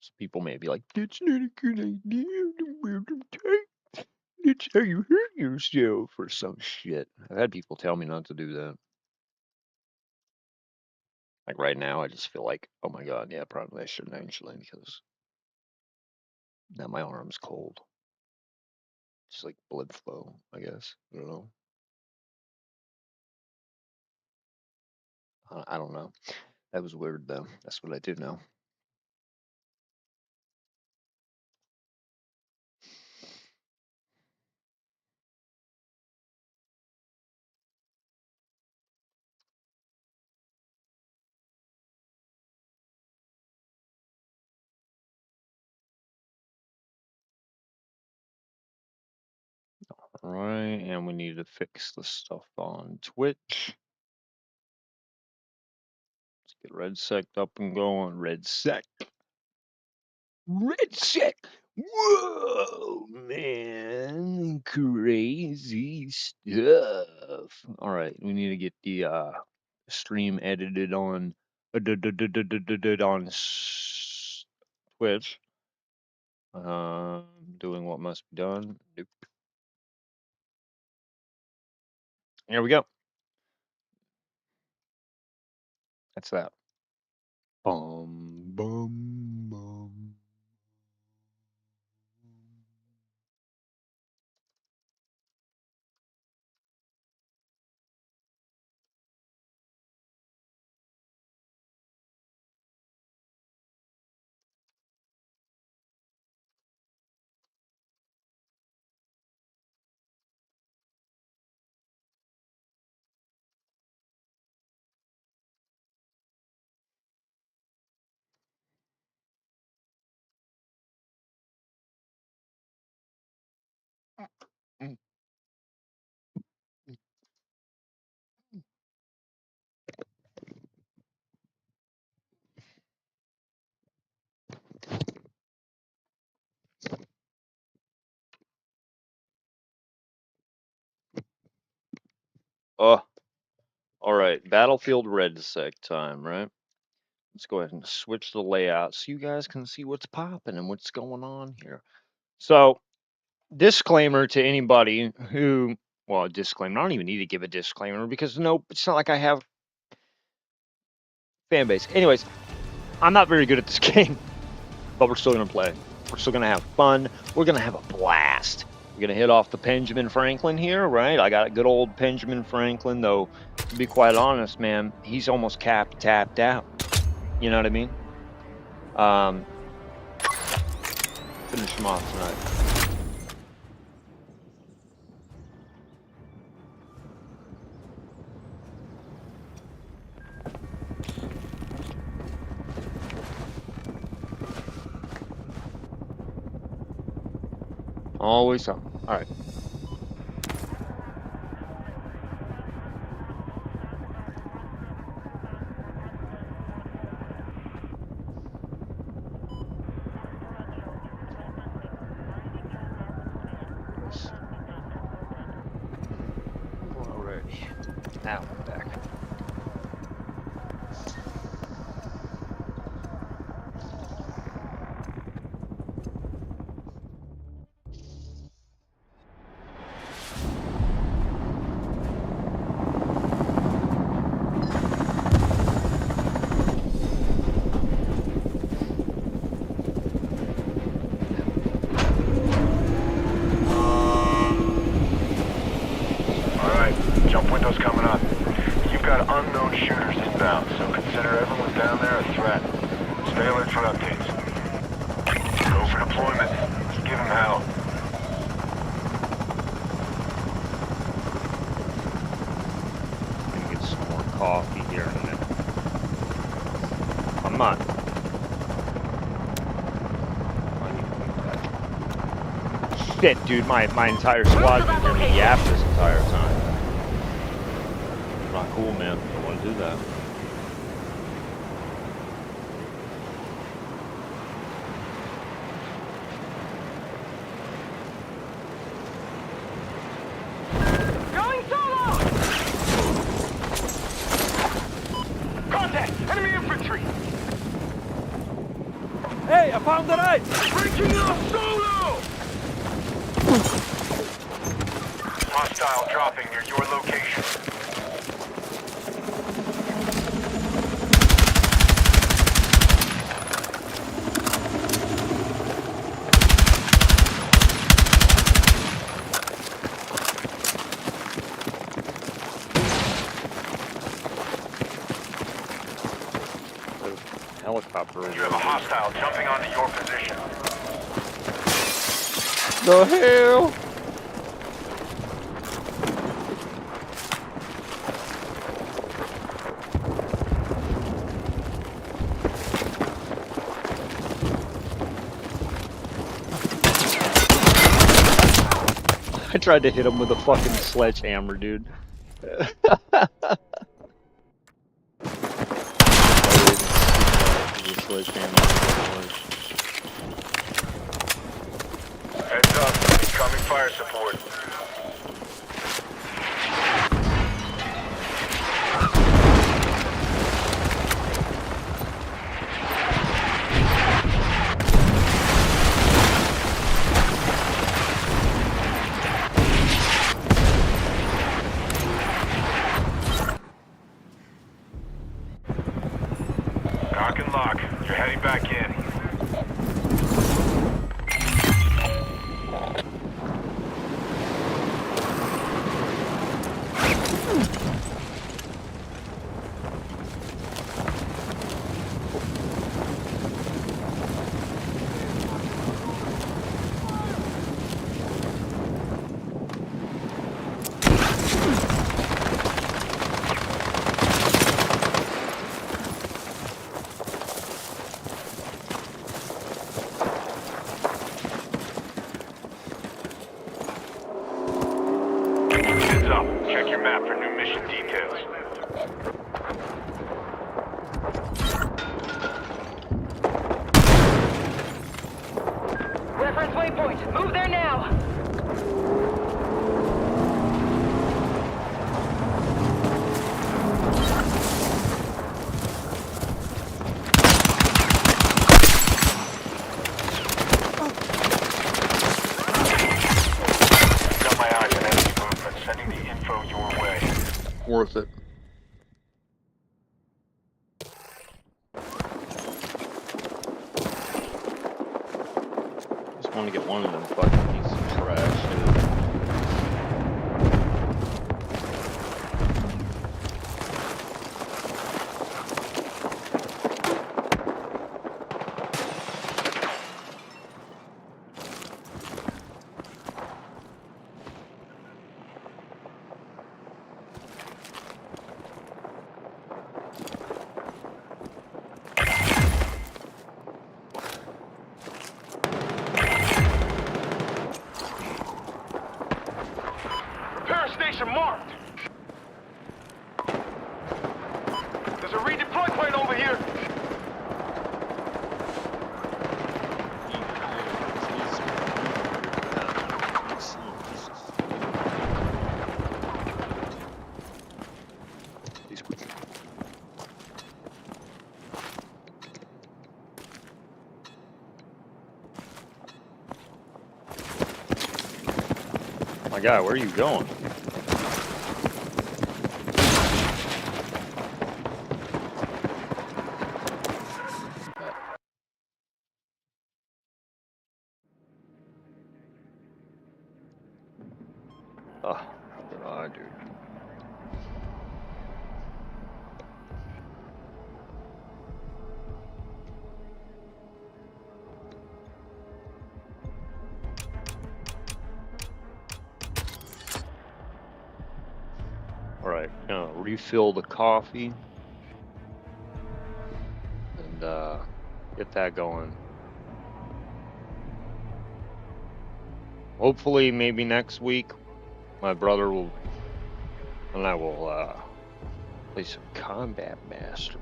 So people may be like, "That's not a good idea to wear them tight. That's how you hurt yourself," or some shit. I've had people tell me not to do that. Like right now, I just feel like, oh my god, yeah, probably I shouldn't actually because now my arm's cold. Just like blood flow, I guess. I don't know. I don't know. That was weird though. That's what I do know. All right, and we need to fix the stuff on Twitch. Let's get Red Sect up and going. Red Sect. Red Sect. Whoa, man. Crazy stuff. All right, we need to get the stream edited on Twitch. Doing what must be done. Nope. Here we go. That's that. Bum bum bum. Oh, all right. Battlefield Red Sec time, right? Let's go ahead and switch the layout so you guys can see what's popping and what's going on here. So, disclaimer to anybody who, well, a disclaimer. I don't even need to give a disclaimer because no, it's not like I have fan base. Anyways, I'm not very good at this game, but we're still gonna play. We're still gonna have fun. We're gonna have a blast. We're gonna hit off the Benjamin Franklin here, right? I got a good old Benjamin Franklin, though. To be quite honest, man, he's almost tapped out. You know what I mean? Finish him off tonight. Always something. All right. Alrighty. Now I'm back. Jump windows coming up. You've got unknown shooters inbound, so consider everyone down there a threat. Stay alert for updates. Go for deployment. Give them hell. Gonna get some more coffee here in a minute. I'm not. Shit, dude, my entire squad's been giving me yap this entire time. Not cool, man. Don't want to do that. Going solo! Contact! Enemy infantry! Hey, I found the knife! Breaking up solo! Hostile dropping near your location. Helicopter over You have a hostile jumping onto your position. the hell? I tried to hit him with a fucking sledgehammer, dude. Heads up, incoming fire support. Cock and lock. You're heading back in. waypoint. Move there now. Got my eyes on enemy movement. Sending the info your way. Worth it. Just want to get one of them fucking pieces of trash, dude. Repair station marked. There's a redeploy plane over here. My guy, where are you going? Oh, God, dude. All right, now refill the coffee and get that going. Hopefully, maybe next week, my brother will and I will play some Combat Master.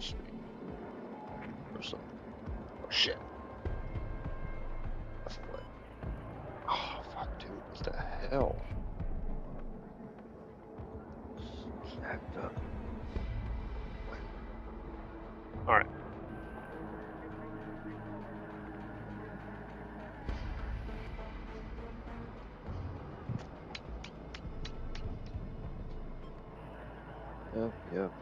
Sweet. Or some. Oh shit. What? Oh fuck, dude! What the hell? Jacked up. All right. Yep.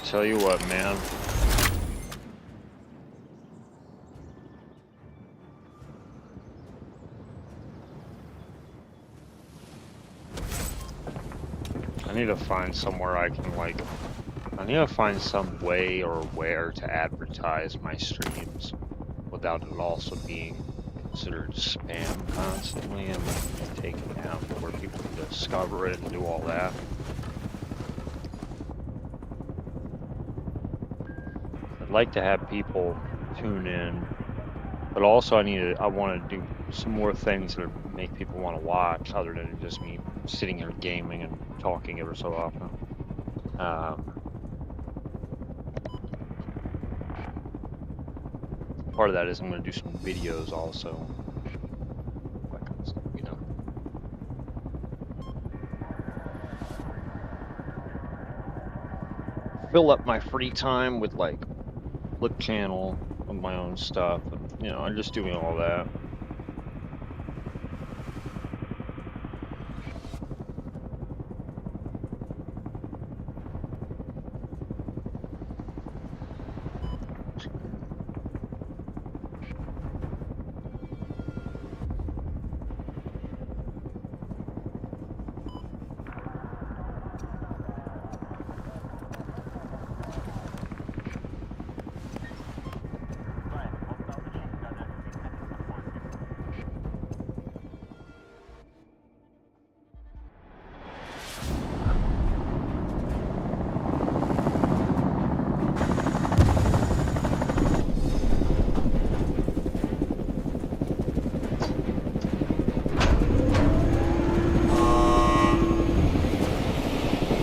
Tell you what, man. I need to find somewhere I can, like, I need to find some way or where to advertise my streams without it also being considered spam constantly and taken down where people can discover it and do all that. I'd like to have people tune in, but also I want to do some more things that make people want to watch other than just me sitting here gaming and talking ever so often. Part of that is I'm going to do some videos also. That kind of stuff, you know. Fill up my free time with like Flip channel of my own stuff, and you know, I'm just doing all that.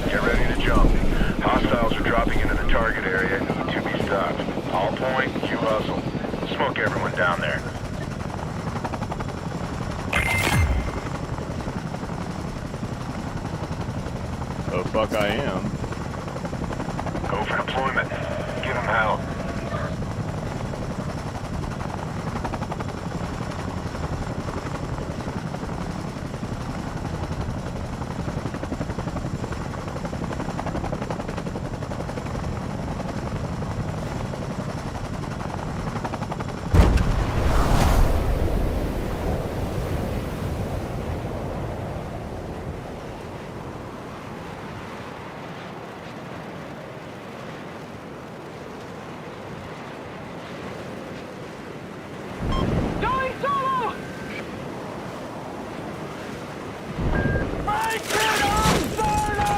Get ready to jump. Hostiles are dropping into the target area and need to be stopped. All point, you hustle. Smoke everyone down there. Oh fuck, I am. Go for deployment. Give them hell. Going solo! Make it on solo!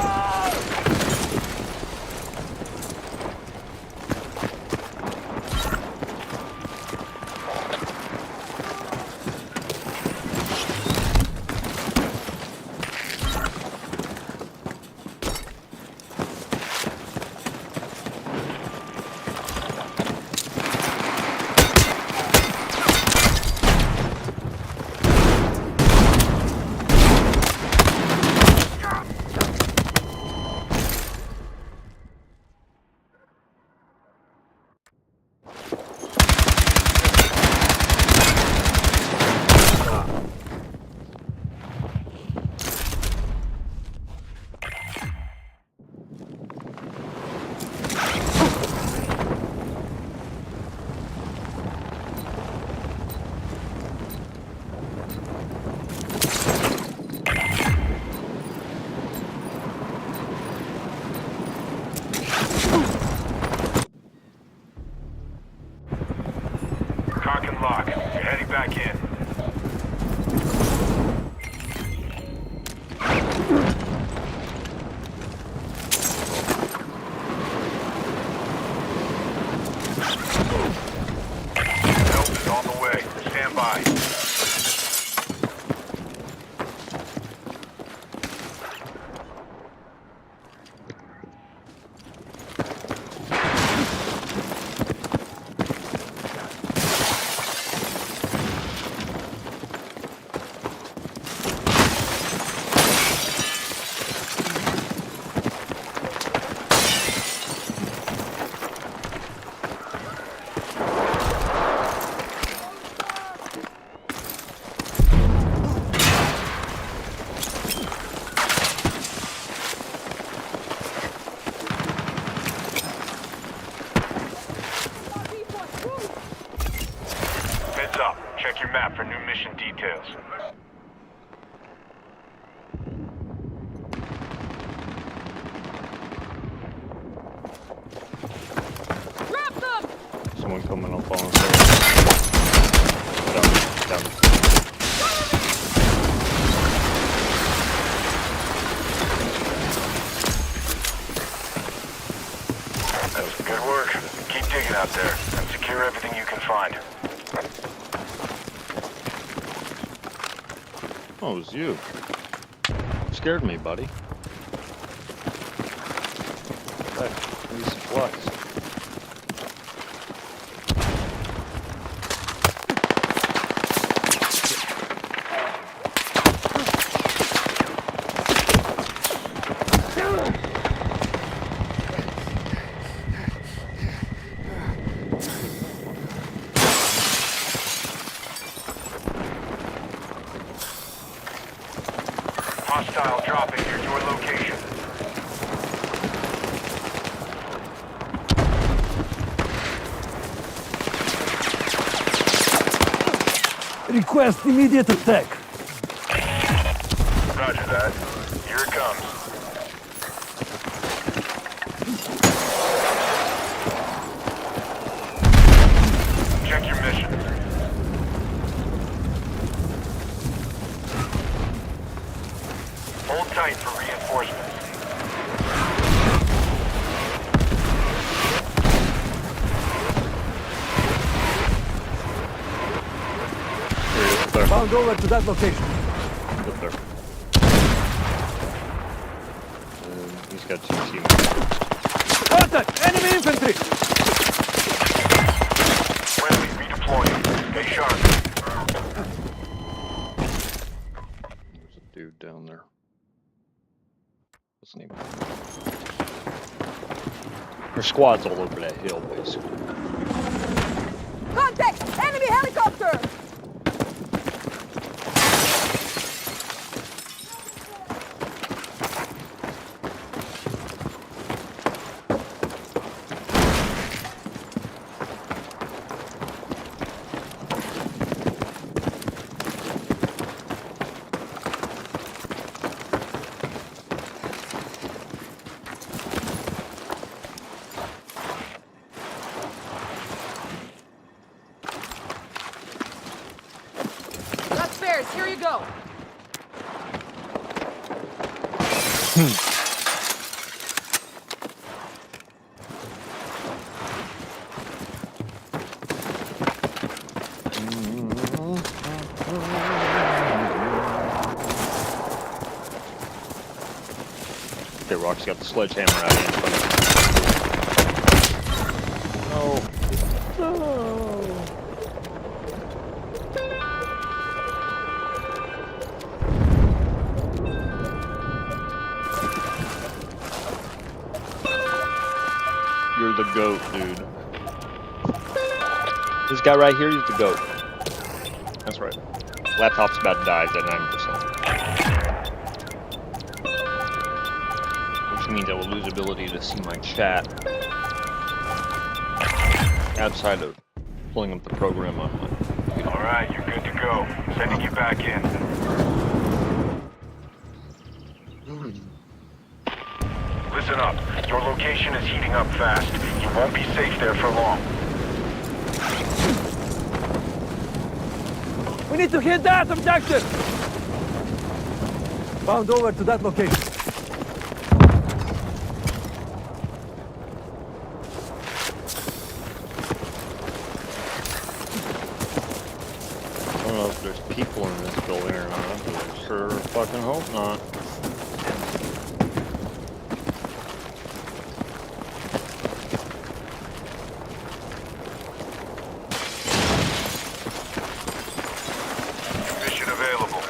Cock and lock. You're heading back in. Help is on the way. Stand by. Check your map for new mission details. Someone coming up on us. Down. That's good work. Keep digging out there and secure everything you can find. Oh, it was you. Scared me, buddy. Hey, give me some supplies. Hostile dropping near your location. Request immediate attack. Roger that. Here it comes. Check your mission. Hold tight for reinforcements. Here he is, up there. Bound over to that location. Up there. He's got two teammates. Contact! Enemy infantry! Friendly, redeploying. Stay sharp. There's a dude down there. What's his name? Their squad's all over that hill, basically. Contact! Enemy helicopter! Here you go. Okay, Rock's got the sledgehammer out in front of him. No. You're the goat, dude. This guy right here, he's the goat. That's right. Laptop's about to die, it's at 9%. Which means I will lose ability to see my chat outside of pulling up the program on my... Alright, you're good to go. Sending you back in. Listen up. Your location is heating up fast. You won't be safe there for long. We need to hit that objective! Bound over to that location. I don't know if there's people in this building or not, but I sure fucking hope not. Mission available.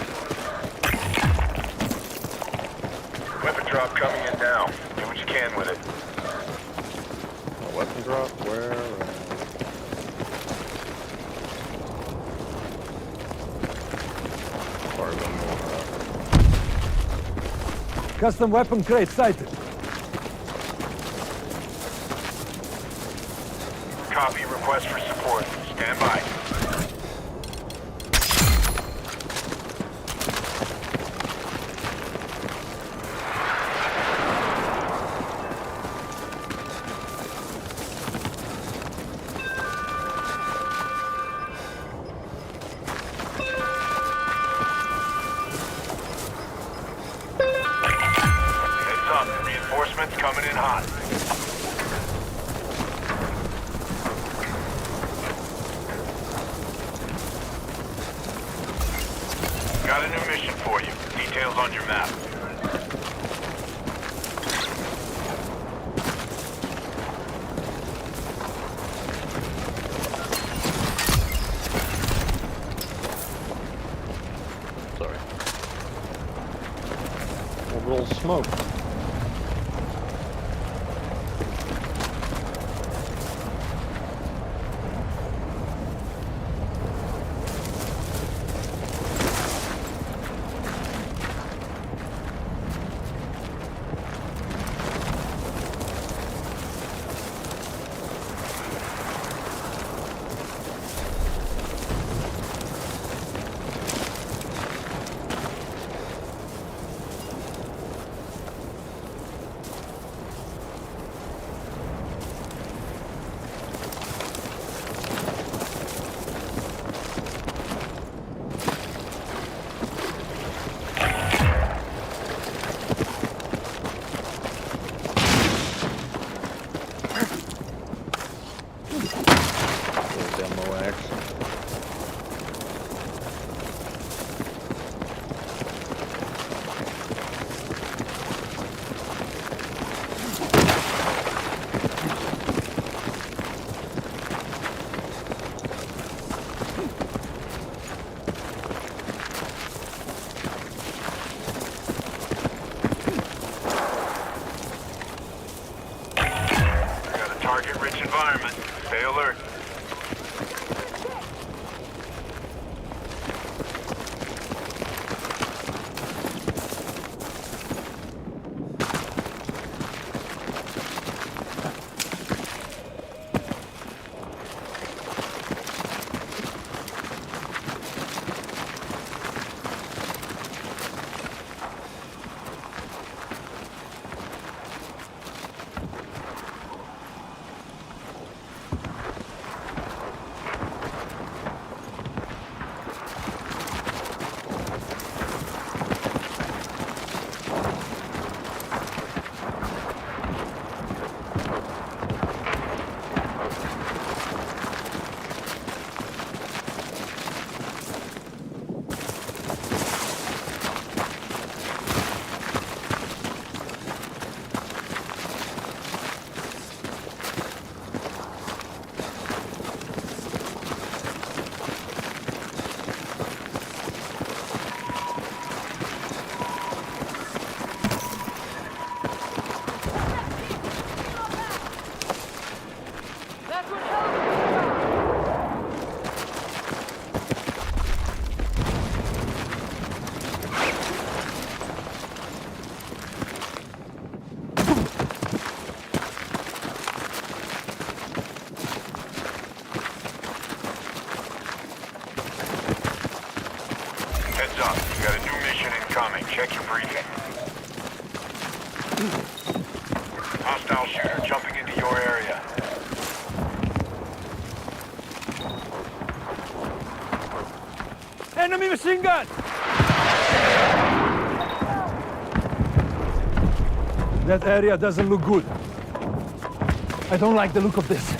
Weapon drop coming in now. Do what you can with it. A weapon drop? Where? Far as I'm going. Custom weapon crate sighted. Copy request for support. Stand by. coming in hot. Got a new mission for you. Details on your map. Sorry. A little smoke. Little demo action. Got a target-rich environment. Stay alert. That's what helicopter. Heads up. You got a new mission incoming. Check your briefing. Hostile shooter jumping into your area. Enemy machine gun! That area doesn't look good. I don't like the look of this.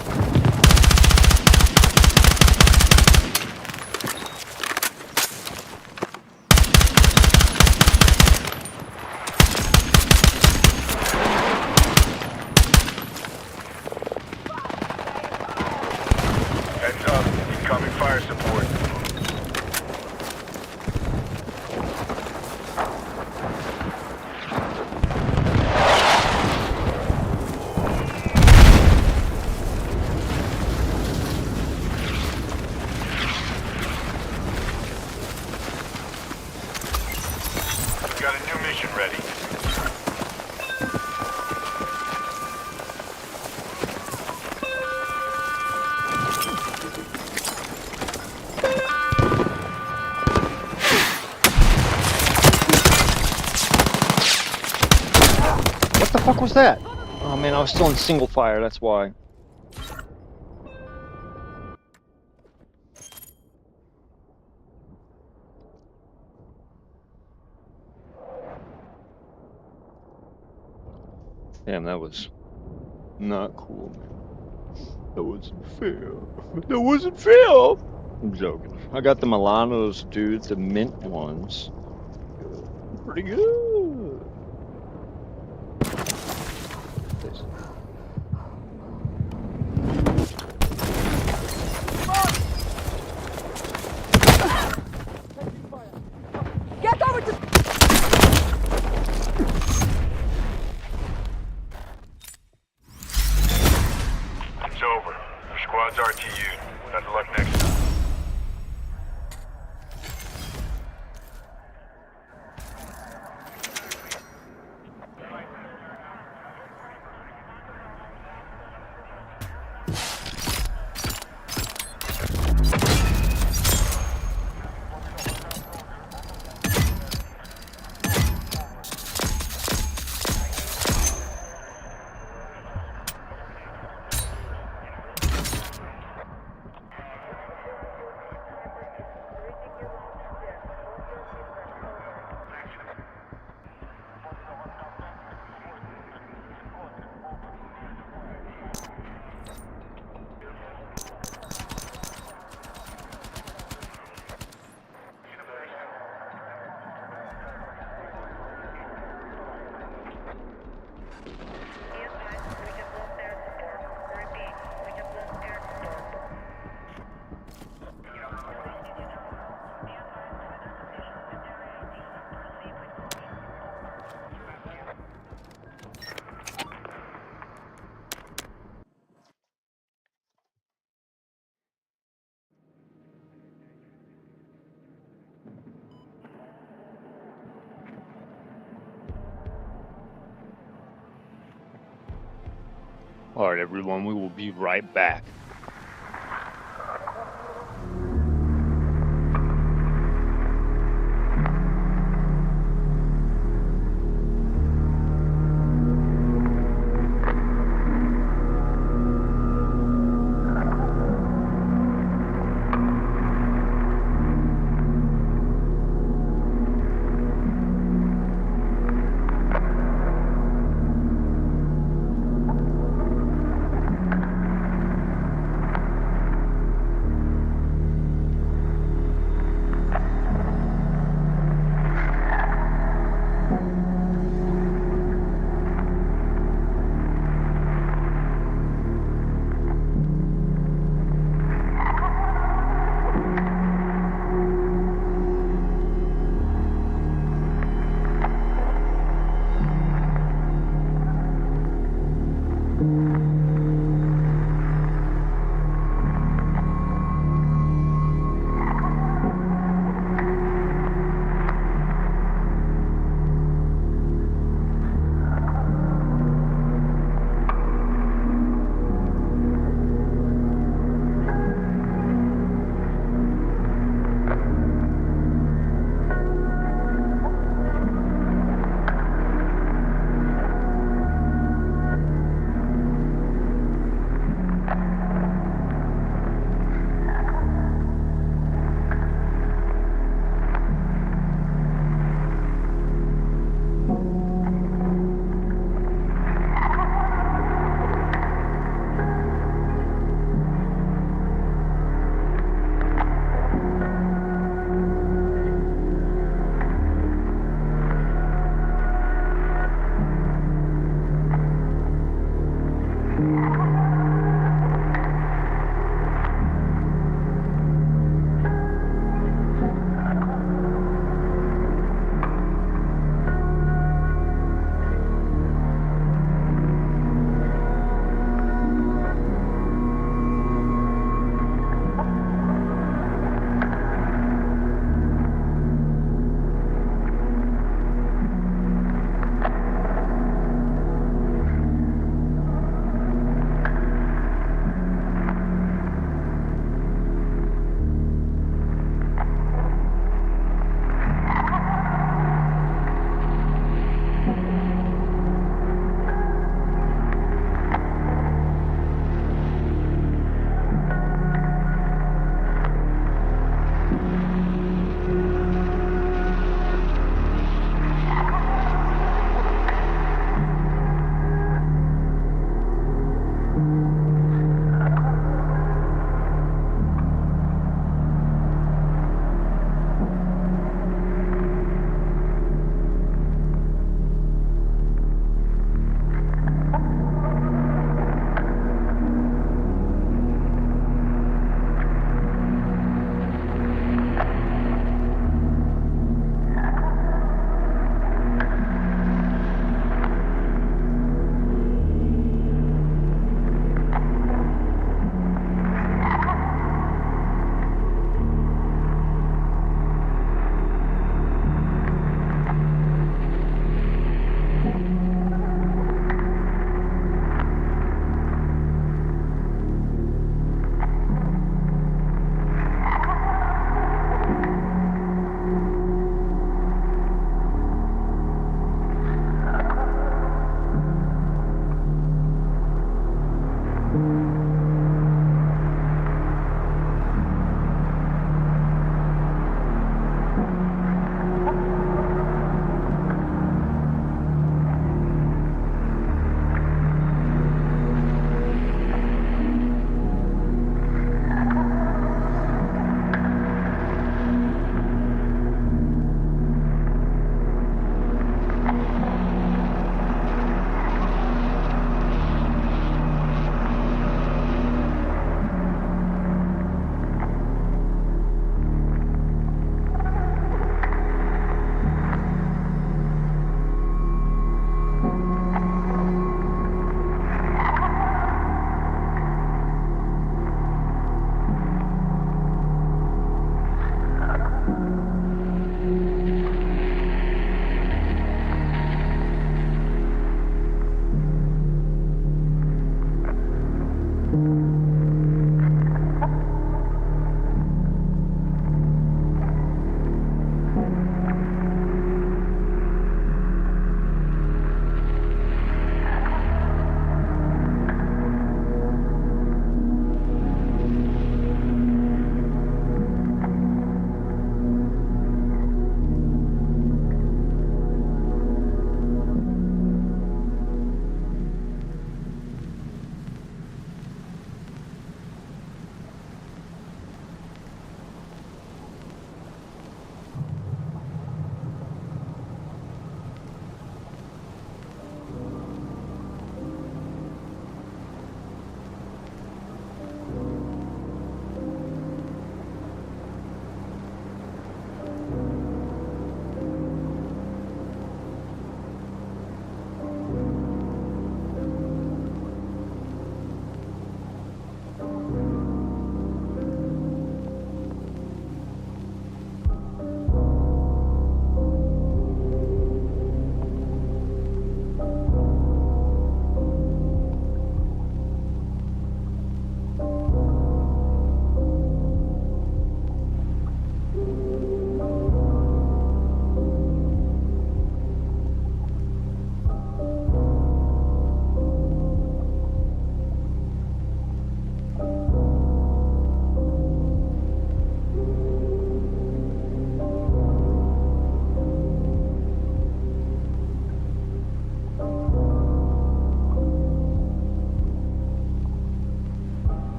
Heads up. Incoming fire support. Got a new mission ready. What the fuck was that? Oh man, I was still in single fire, that's why. Damn, that was not cool, man. That wasn't fair. That wasn't fair. I'm joking. I got the Milanos, dude, the mint ones. Pretty good. Get over to... It's over. Your squad's RTU'd. Better luck next time. All right, everyone, we will be right back.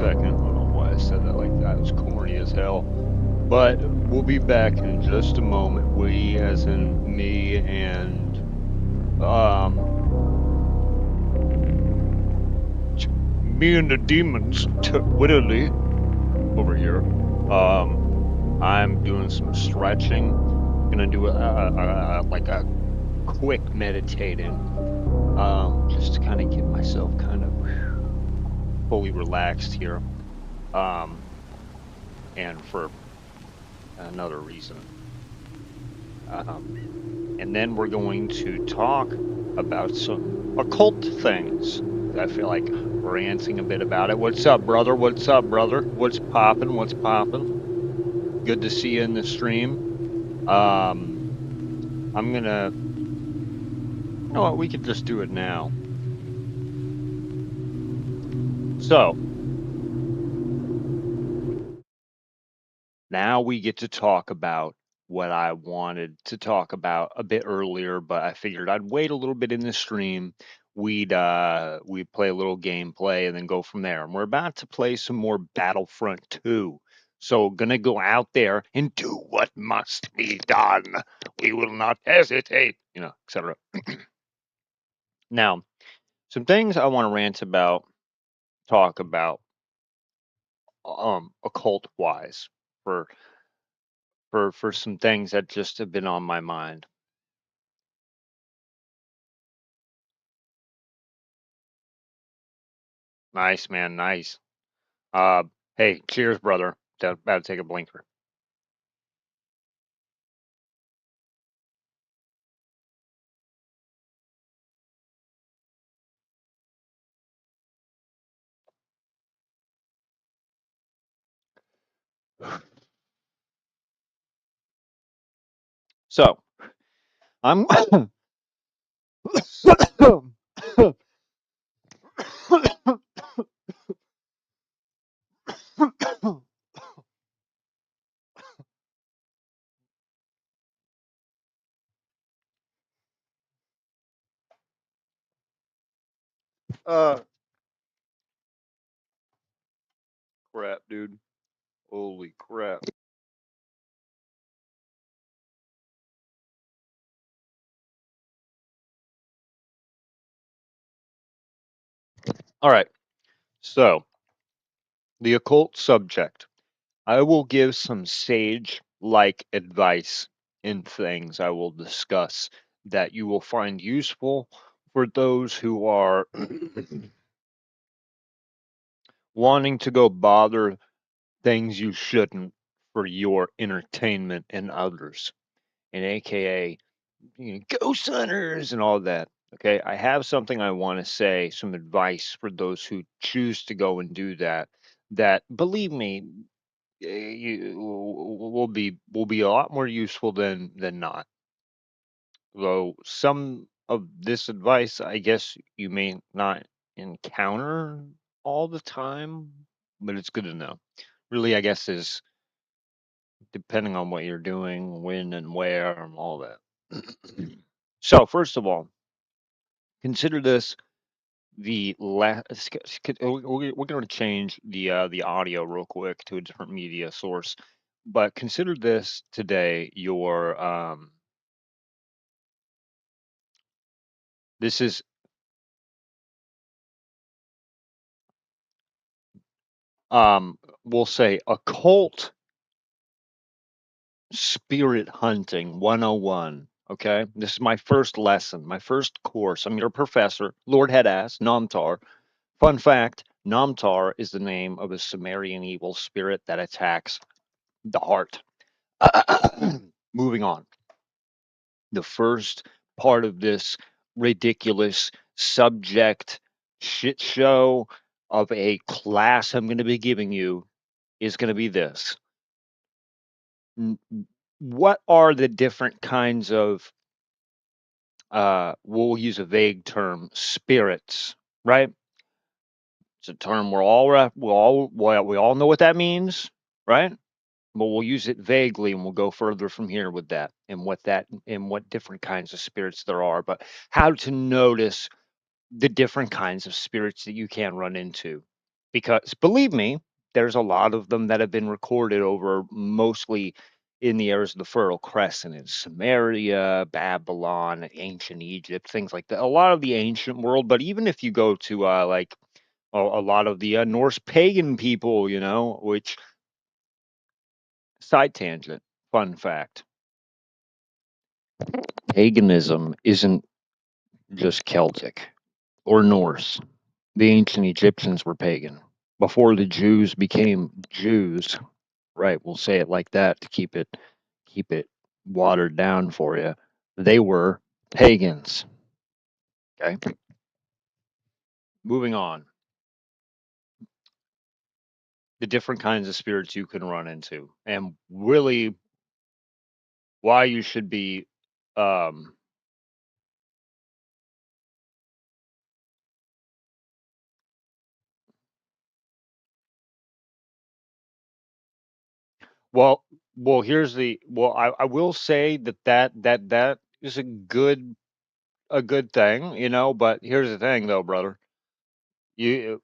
second. I don't know why I said that like that. It was corny as hell. But we'll be back in just a moment. We, as in me and me and the demons, literally over here. I'm doing some stretching. Gonna do like a quick meditating, just to kind of get myself kind of fully relaxed here. And for another reason. And then we're going to talk about some occult things. I feel like ranting a bit about it. What's up, brother? What's up, brother? What's poppin'? What's poppin'? Good to see you in the stream. I'm gonna... You know what? We could just do it now. So, now we get to talk about what I wanted to talk about a bit earlier, but I figured I'd wait a little bit in the stream. We'd play a little gameplay and then go from there. And we're about to play some more Battlefront 2. So gonna go out there and do what must be done. We will not hesitate, etc. Now, some things I want to rant about, talk about, occult wise, for some things that just have been on my mind. Nice, man, nice. Hey, cheers, brother. About to take a blinker. So, I'm crap, dude. Holy crap. All right. So, the occult subject. I will give some sage-like advice in things I will discuss that you will find useful for those who are wanting to go bother things you shouldn't for your entertainment and others, and aka ghost hunters and all that. Okay, I have something I want to say, some advice for those who choose to go and do that. That, believe me, you will be a lot more useful than not. Though some of this advice, I guess, you may not encounter all the time, but it's good to know. Really, I guess, is depending on what you're doing, when and where, and all that. So, first of all, consider this the last. We're going to change the audio real quick to a different media source, but consider this today your this is we'll say occult spirit hunting 101. Okay, this is my first lesson, my first course. I'm your professor, Lord Headass Namtar. Fun fact: Namtar is the name of a Sumerian evil spirit that attacks the heart. Moving on. The first part of this ridiculous subject shit show of a class I'm going to be giving you is going to be this. What are the different kinds of, we'll use a vague term, spirits, right? It's a term we all know what that means, right? But we'll use it vaguely and we'll go further from here with that and what different kinds of spirits there are, but how to notice the different kinds of spirits that you can run into. because believe me, there's a lot of them that have been recorded over mostly in the areas of the Fertile Crescent in Samaria, Babylon, ancient Egypt, things like that. A lot of the ancient world, but even if you go to like a lot of the Norse pagan people, you know, which side tangent, fun fact, paganism isn't just Celtic or Norse. The ancient Egyptians were pagan before the Jews became Jews. Right, we'll say it like that to keep it watered down for you. They were pagans. Okay. Moving on. The different kinds of spirits you can run into, and really why you should be um well here's the I will say that is a good thing, you know, but here's the thing though, brother. You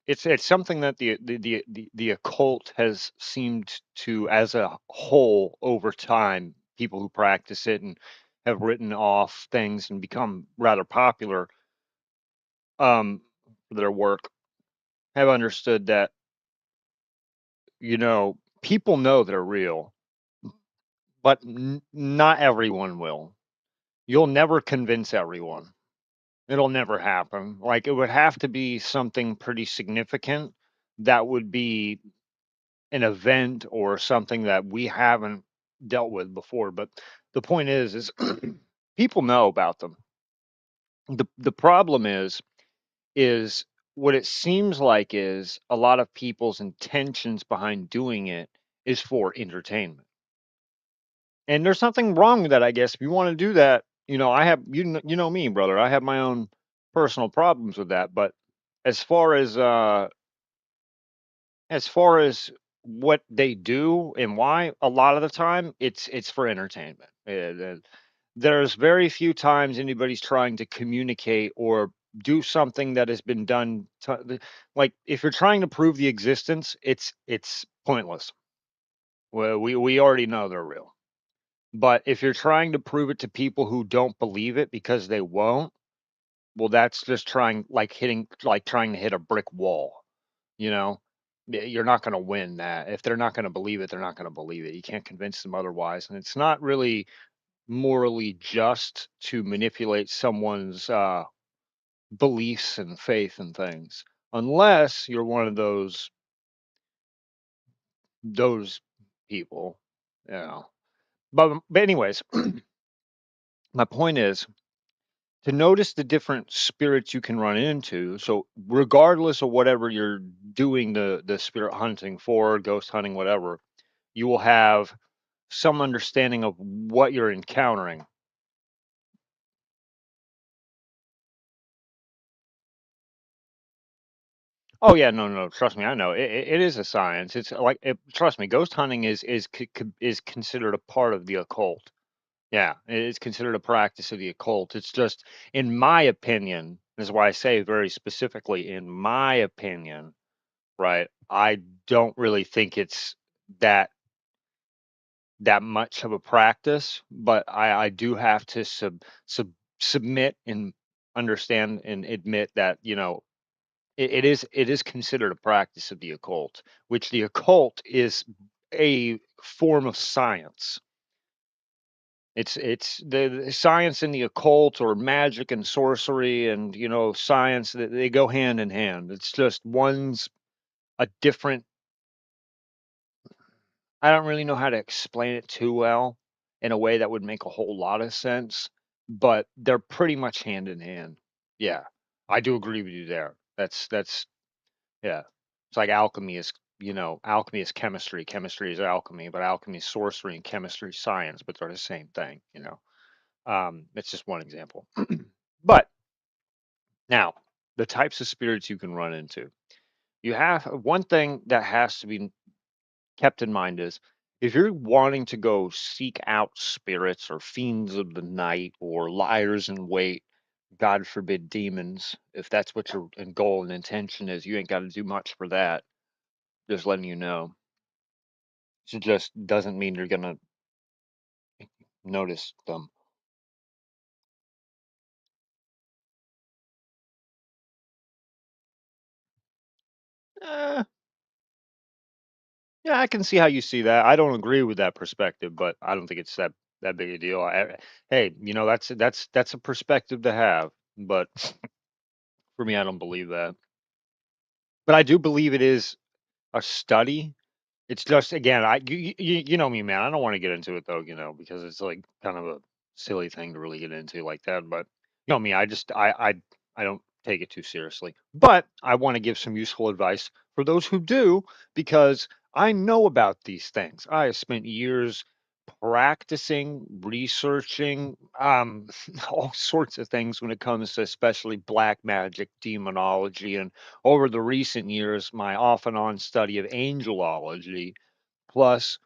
it's something that the occult has seemed to, as a whole, over time, people who practice it and have written off things and become rather popular for their work, have understood that, you know, people know they're real, but not everyone will. You'll never convince everyone. It'll never happen. Like, it would have to be something pretty significant that would be an event or something that we haven't dealt with before. But the point is people know about them. The problem is what it seems like is a lot of people's intentions behind doing it is for entertainment. And there's nothing wrong with that, I guess. If you want to do that, you know, I have you know me, brother. I have my own personal problems with that. But as far as uh as far as what they do and why, a lot of the time it's for entertainment. There's very few times anybody's trying to communicate or do something that has been done like, if you're trying to prove the existence, it's pointless. Well, we already know they're real. But if you're trying to prove it to people who don't believe it because they won't, well, that's just trying to hit a brick wall, you know? You're not going to win that. If they're not going to believe it, they're not going to believe it. You can't convince them otherwise. And it's not really morally just to manipulate someone's beliefs and faith and things, unless you're one of those people, you know. But anyways, my point is to notice the different spirits you can run into. So regardless of whatever you're doing the spirit hunting for, ghost hunting, whatever, you will have some understanding of what you're encountering. Oh yeah, no, trust me, I know it is a science. It's like trust me, ghost hunting is considered a part of the occult. Yeah, it is considered a practice of the occult. It's just, in my opinion, this is why I say very specifically, in my opinion, right? I don't really think it's that that much of a practice, but I do have to submit and understand and admit that, you know, it is considered a practice of the occult, which the occult is a form of science. It's the science and the occult, or magic and sorcery, and, you know, science, they go hand in hand. It's just one's a different. I don't really know how to explain it too well in a way that would make a whole lot of sense, but they're pretty much hand in hand. Yeah, I do agree with you there. That's yeah. It's like alchemy is, you know, alchemy is chemistry, chemistry is alchemy, but alchemy is sorcery and chemistry is science, but they're the same thing, you know. It's just one example. But now, the types of spirits you can run into. You have one thing that has to be kept in mind is, if you're wanting to go seek out spirits or fiends of the night or liars in wait, God forbid demons. If that's what your goal and intention is, you ain't got to do much for that. Just letting you know. It just doesn't mean you're gonna notice them. Eh, yeah, I can see how you see that. I don't agree with that perspective, but I don't think it's that big a deal. Hey, that's a perspective to have, but for me, I don't believe that. But I do believe it is a study. It's just again, you know me, man. I don't want to get into it though, because it's like kind of a silly thing to really get into like that. But you know me, I don't take it too seriously. But I want to give some useful advice for those who do, because I know about these things. I have spent years practicing, researching, all sorts of things when it comes to especially black magic, demonology, and over the recent years, my off and on study of angelology, plus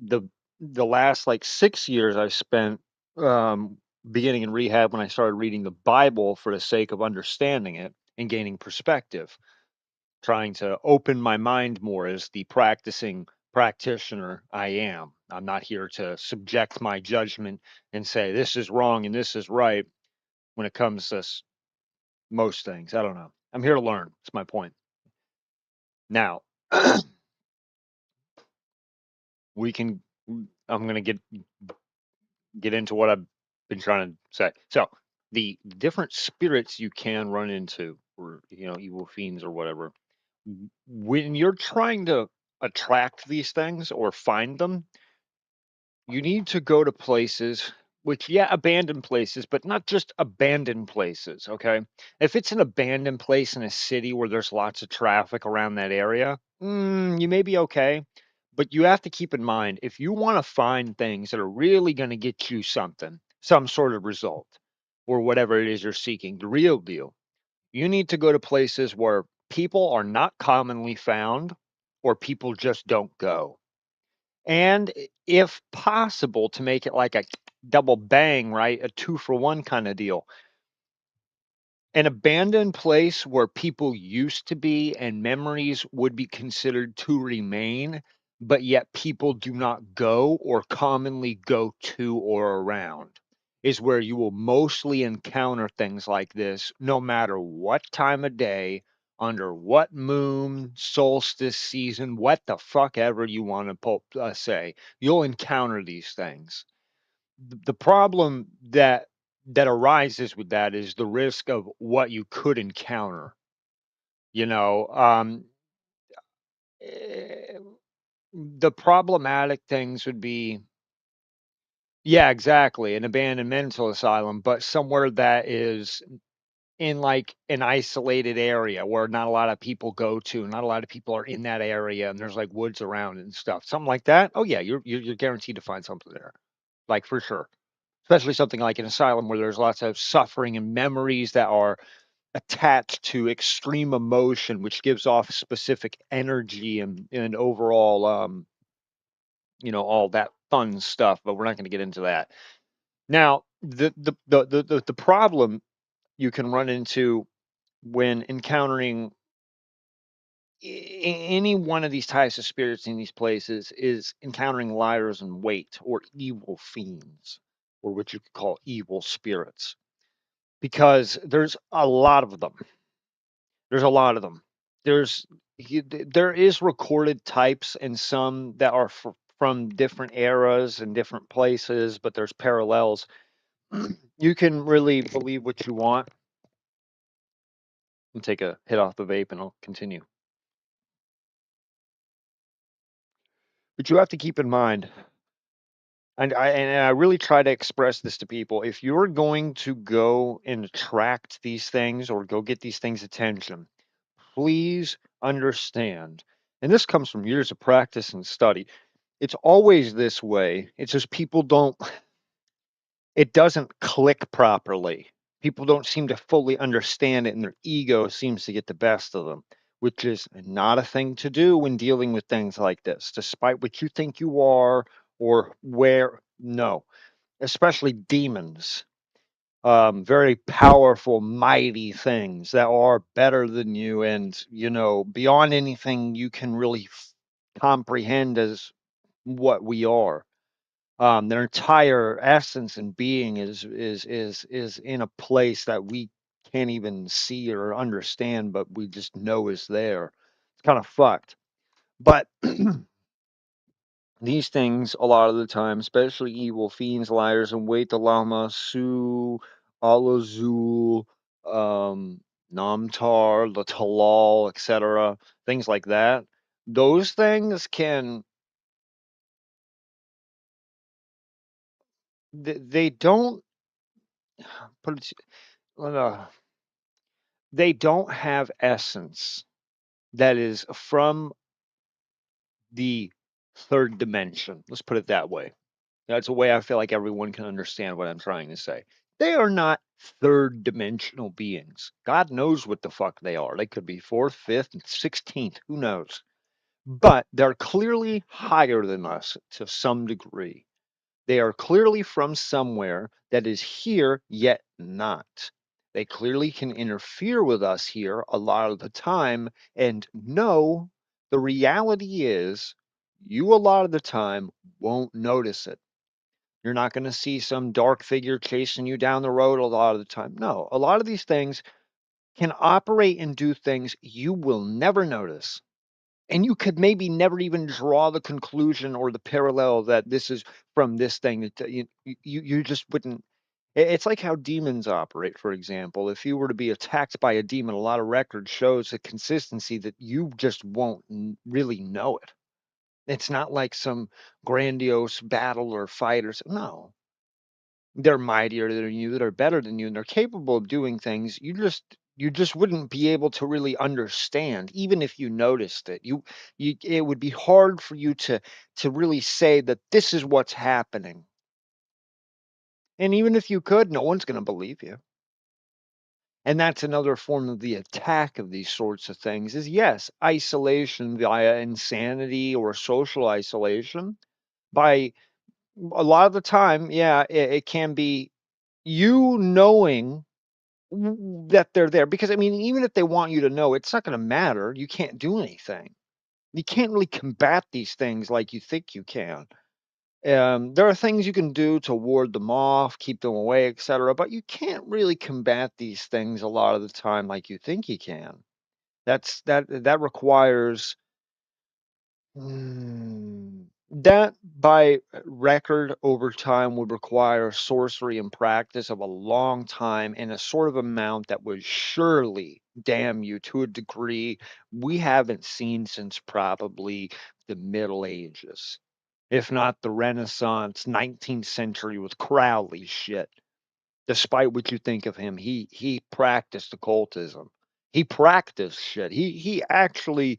the the last like 6 years I spent um, beginning in rehab when I started reading the Bible for the sake of understanding it and gaining perspective, trying to open my mind more as the practicing practitioner I am. I'm not here to subject my judgment and say this is wrong and this is right when it comes to most things. I don't know. I'm here to learn. That's my point. Now, we can. I'm going to get into what I've been trying to say. So, the different spirits you can run into, or evil fiends or whatever, when you're trying to attract these things or find them, you need to go to places which, yeah, abandoned places, but not just abandoned places, okay? If it's an abandoned place in a city where there's lots of traffic around that area, you may be okay. But you have to keep in mind, if you want to find things that are really going to get you something, some sort of result, or whatever it is you're seeking, the real deal, you need to go to places where people are not commonly found or people just don't go. And if possible, to make it like a double bang, right? A two for one kind of deal. An abandoned place where people used to be and memories would be considered to remain, but yet people do not go or commonly go to or around, is where you will mostly encounter things like this, no matter what time of day, under what moon, solstice season, what the fuck ever you want to say. You'll encounter these things. The problem that arises with that is the risk of what you could encounter. You know, eh, the problematic things would be, yeah, exactly, an abandoned mental asylum, but somewhere that is in like an isolated area where not a lot of people go to, not a lot of people are in that area, and there's like woods around and stuff. Something like that. Oh yeah, you're guaranteed to find something there, like for sure. Especially something like an asylum where there's lots of suffering and memories that are attached to extreme emotion, which gives off specific energy and overall, all that fun stuff. But we're not going to get into that now. The problem you can run into when encountering any one of these types of spirits in these places is encountering liars in wait, or evil fiends, or what you could call evil spirits, because there's a lot of them. There's a lot of them. There is recorded types and some that are from different eras and different places, but there's parallels. You can really believe what you want. And take a hit off the vape and I'll continue. But you have to keep in mind, and I really try to express this to people, if you're going to go and attract these things or go get these things' attention, please understand, and this comes from years of practice and study, it's always this way. It's just people don't, it doesn't click properly. People don't seem to fully understand it, and their ego seems to get the best of them, which is not a thing to do when dealing with things like this, despite what you think you are or where. No, especially demons. very powerful, mighty things that are better than you and, beyond anything you can really comprehend as what we are. Their entire essence and being is in a place that we can't even see or understand, but we just know is there. It's kind of fucked. But these things, a lot of the time, especially evil fiends, liars, and wait the Lama, Su, Alazul, um, Namtar, the Talal, etc., things like that. Those things can they don't put it, they don't have essence that is from the third dimension. Let's put it that way. That's a way I feel like everyone can understand what I'm trying to say. They are not third dimensional beings. God knows what the fuck they are. They could be fourth, fifth, and 16th. Who knows? But they're clearly higher than us to some degree. They are clearly from somewhere that is here, yet not. They clearly can interfere with us here a lot of the time. And no, the reality is, you a lot of the time won't notice it. You're not going to see some dark figure chasing you down the road a lot of the time. No, a lot of these things can operate and do things you will never notice. And you could maybe never even draw the conclusion or the parallel that this is from this thing. You just wouldn't. It's like how demons operate, for example. If you were to be attacked by a demon, a lot of record shows a consistency that you just won't really know it. It's not like some grandiose battle or fight or something. No, they're mightier than you, that are better than you, and they're capable of doing things you just wouldn't be able to really understand, even if you noticed it. It would be hard for you to really say that this is what's happening. And even if you could, no one's going to believe you. And that's another form of the attack of these sorts of things is, yes, isolation via insanity or social isolation. By a lot of the time, yeah, it can be you knowing that they're there, because I mean, even if they want you to know, it's not going to matter. You can't do anything. You can't really combat these things like you think you can. There are things you can do to ward them off, keep them away, etc., but you can't really combat these things a lot of the time like you think you can. That requires that by record over time would require sorcery and practice of a long time and a sort of amount that would surely damn you to a degree we haven't seen since probably the Middle Ages, if not the Renaissance, 19th century with Crowley shit. Despite what you think of him, he practiced occultism. He practiced shit. He actually,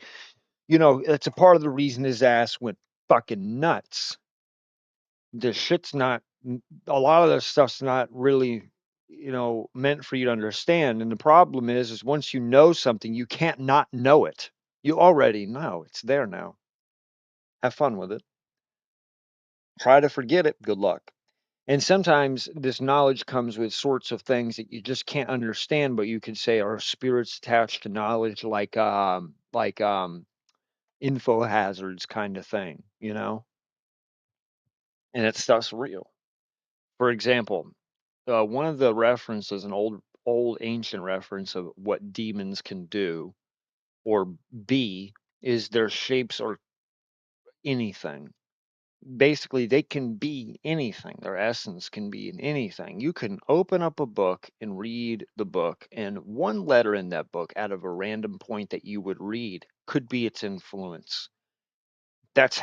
it's a part of the reason his ass went fucking nuts. The shit's not, a lot of this stuff's not really, meant for you to understand. And the problem is once you know something, you can't not know it. You already know it's there now. Have fun with it. Try to forget it. Good luck. And sometimes this knowledge comes with sorts of things that you just can't understand, but you could say are spirits attached to knowledge, like info hazards kind of thing, and it stuff's real. For example, one of the references, an old ancient reference of what demons can do or be, is their shapes or anything. Basically, they can be anything. Their essence can be in anything. You can open up a book and read the book, and one letter in that book out of a random point that you would read could be its influence. That's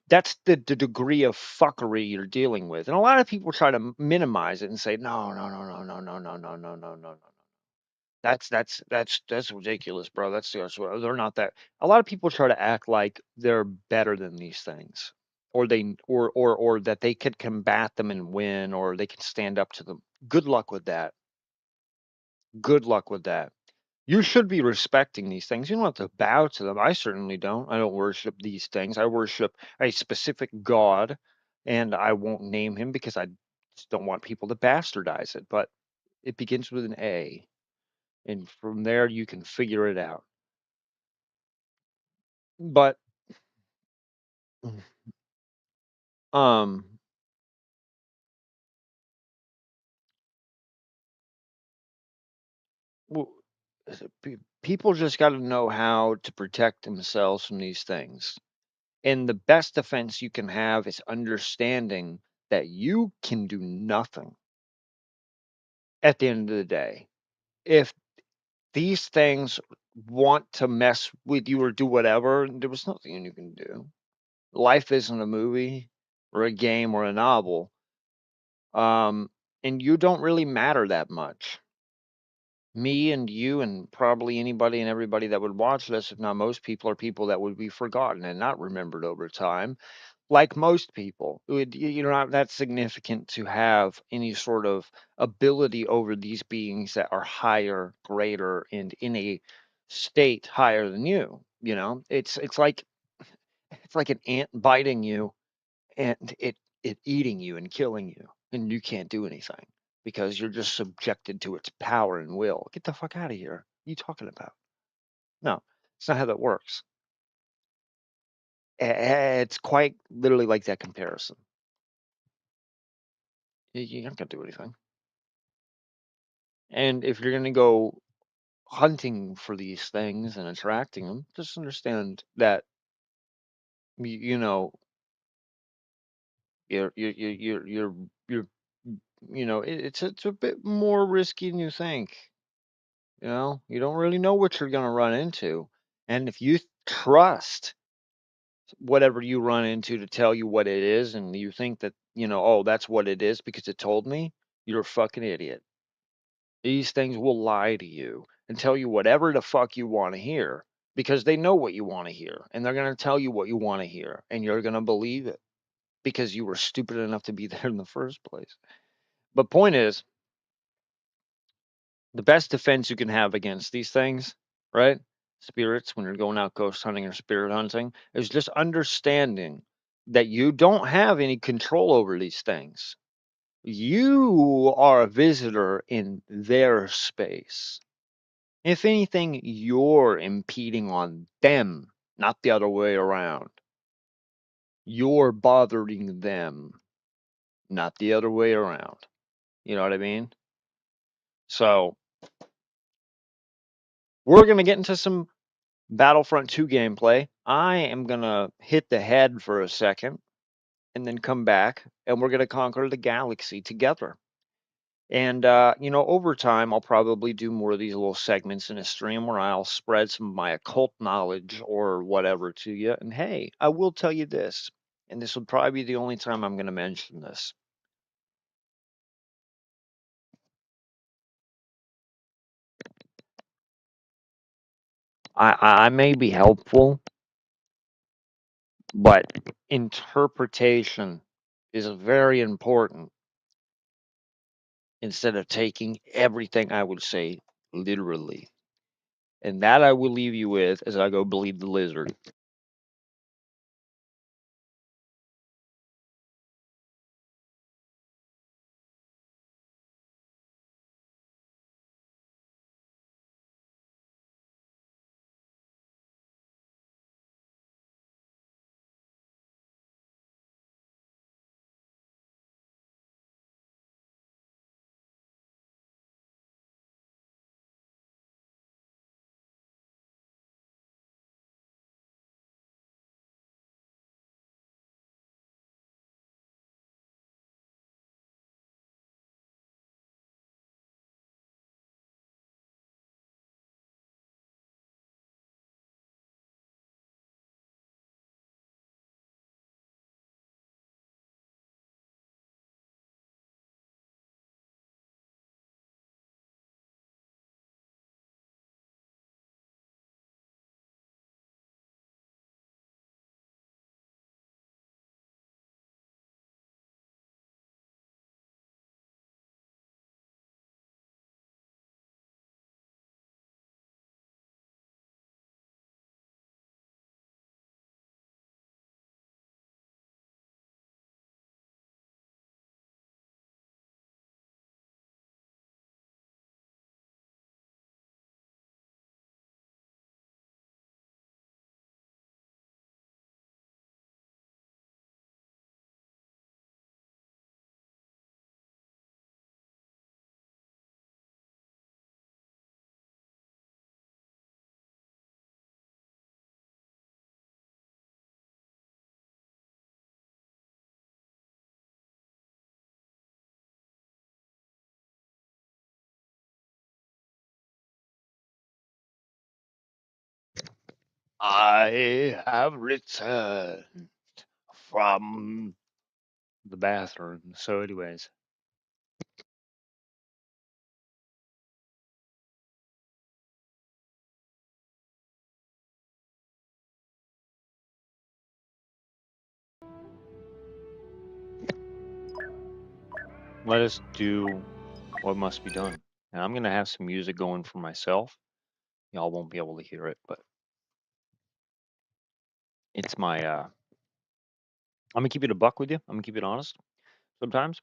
the degree of fuckery you're dealing with. And a lot of people try to minimize it and say, no, no, no, no, no, no, no, no, no, no, no, no. That's ridiculous, bro. They're not that. A lot of people try to act like they're better than these things, or or that they could combat them and win, or they can stand up to them. Good luck with that. Good luck with that. You should be respecting these things. You don't have to bow to them. I certainly don't. I don't worship these things. I worship a specific God, and I won't name him because I just don't want people to bastardize it, but it begins with an A, and from there you can figure it out. But um, w- people just got to know how to protect themselves from these things. And the best defense you can have is understanding that you can do nothing at the end of the day. If these things want to mess with you or do whatever, there was nothing you can do. Life isn't a movie or a game or a novel. And you don't really matter that much. Me and you and probably anybody and everybody that would watch this, if not most people, are people that would be forgotten and not remembered over time. Like most people, you're not that significant to have any sort of ability over these beings that are higher, greater, and in a state higher than you. You know, it's like an ant biting you and it eating you and killing you, and you can't do anything because you're just subjected to its power and will. Get the fuck out of here. What are you talking about? No, it's not how that works. It's quite literally like that comparison. You're not gonna do anything. And if you're gonna go hunting for these things and attracting them, just understand that you know you're it's a bit more risky than you think. You know, you don't really know what you're gonna run into, and if you trust whatever you run into to tell you what it is, and you think that oh, that's what it is because it told me, you're a fucking idiot. These things will lie to you and tell you whatever the fuck you want to hear because they know what you want to hear and they're going to tell you what you want to hear and you're going to believe it because you were stupid enough to be there in the first place. But point is, the best defense you can have against these things, right? Spirits, when you're going out ghost hunting or spirit hunting, is just understanding that you don't have any control over these things. You are a visitor in their space. If anything, you're impeding on them, not the other way around. You're bothering them, not the other way around. You know what I mean? So, we're going to get into some Battlefront 2 gameplay. I am going to hit the head for a second and then come back, and we're going to conquer the galaxy together. And, over time, I'll probably do more of these little segments in a stream where I'll spread some of my occult knowledge or whatever to you. And hey, I will tell you this, and this would probably be the only time I'm going to mention this. I may be helpful, but interpretation is very important instead of taking everything I would say literally. And that I will leave you with as I go bleed the lizard. I have returned from the bathroom. So, anyways, let us do what must be done. And I'm gonna have some music going for myself. Y'all won't be able to hear it, but it's my I'm gonna keep it a buck with you. I'm gonna keep it honest. Sometimes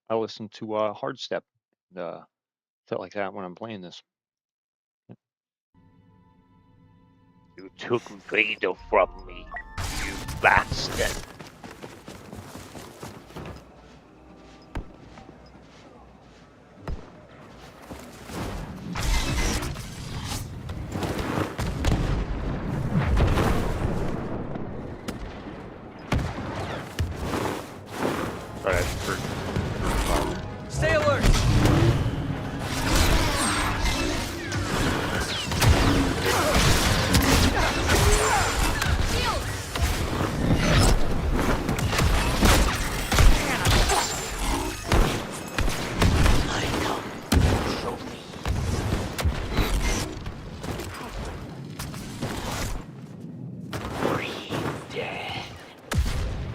I listen to hard step, stuff like that when I'm playing this. You took Vader from me, you bastard. Alright, Stay alert!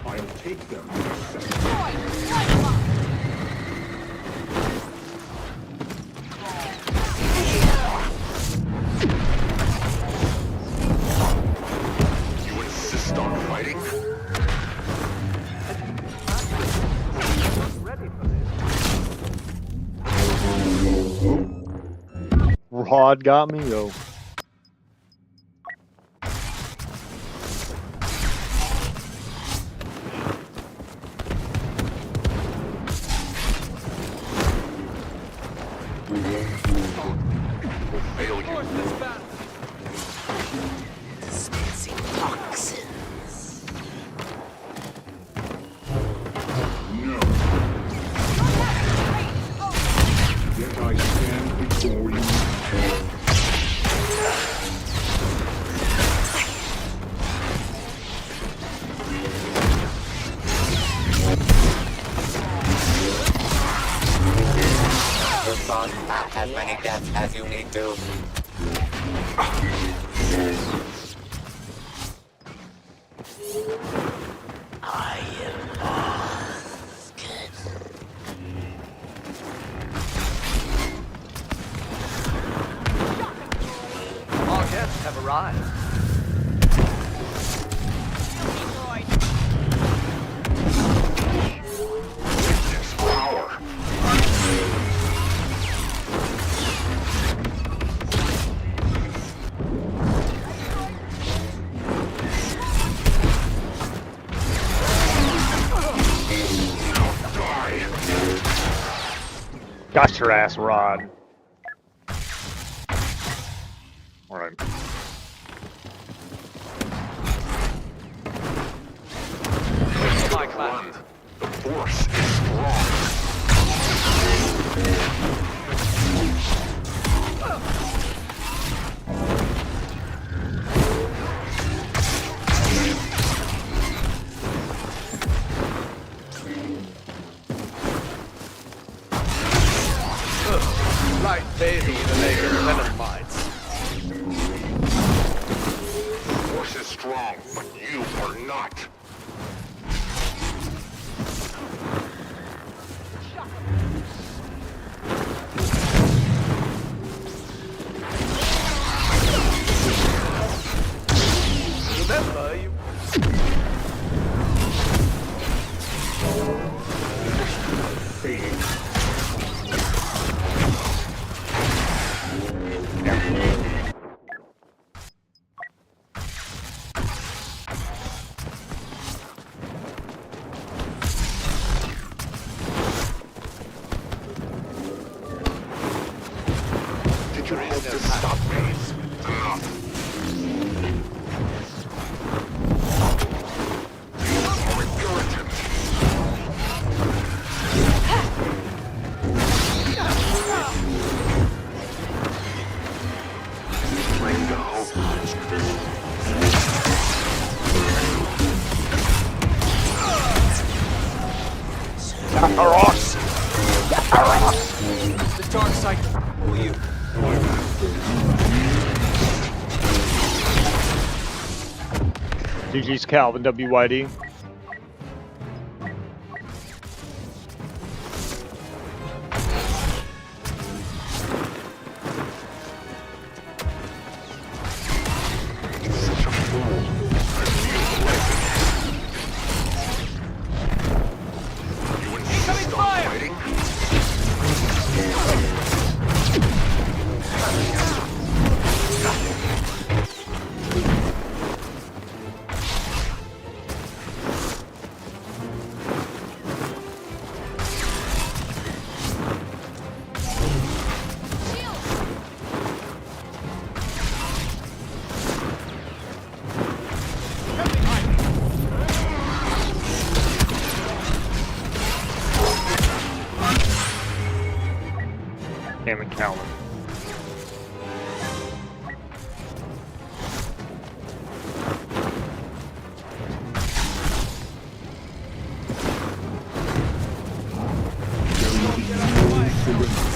I'll take them. You insist on fighting? Rod got me, yo. No. Yet I stand before you. Respond not as many deaths as you need to. Our guests have arrived. Witness power. Die. Got your ass, Rod. Alright. My class. The force is strong. Light bathing in the lake of venom bites. The force is strong, but you are not. Remember, you... Fading. The dark side. Who are you? GG's Calvin, WYD. Incoming fire! Damn it, Calvin.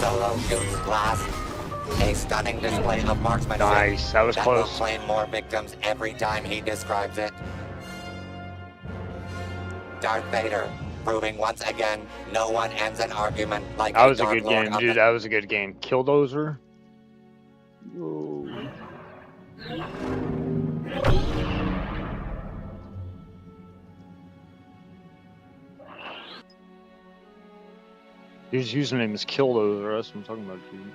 Solo shoots glass. A stunning display of marksmanship. Nice, that was that will close. claim more victims every time he describes it. Darth Vader, proving once again, no one ends an argument like That was a Dark good Lord game, of dude. the- That was a good game. Killdozer. Whoa. His username is Killdozer. That's what I'm talking about, dude.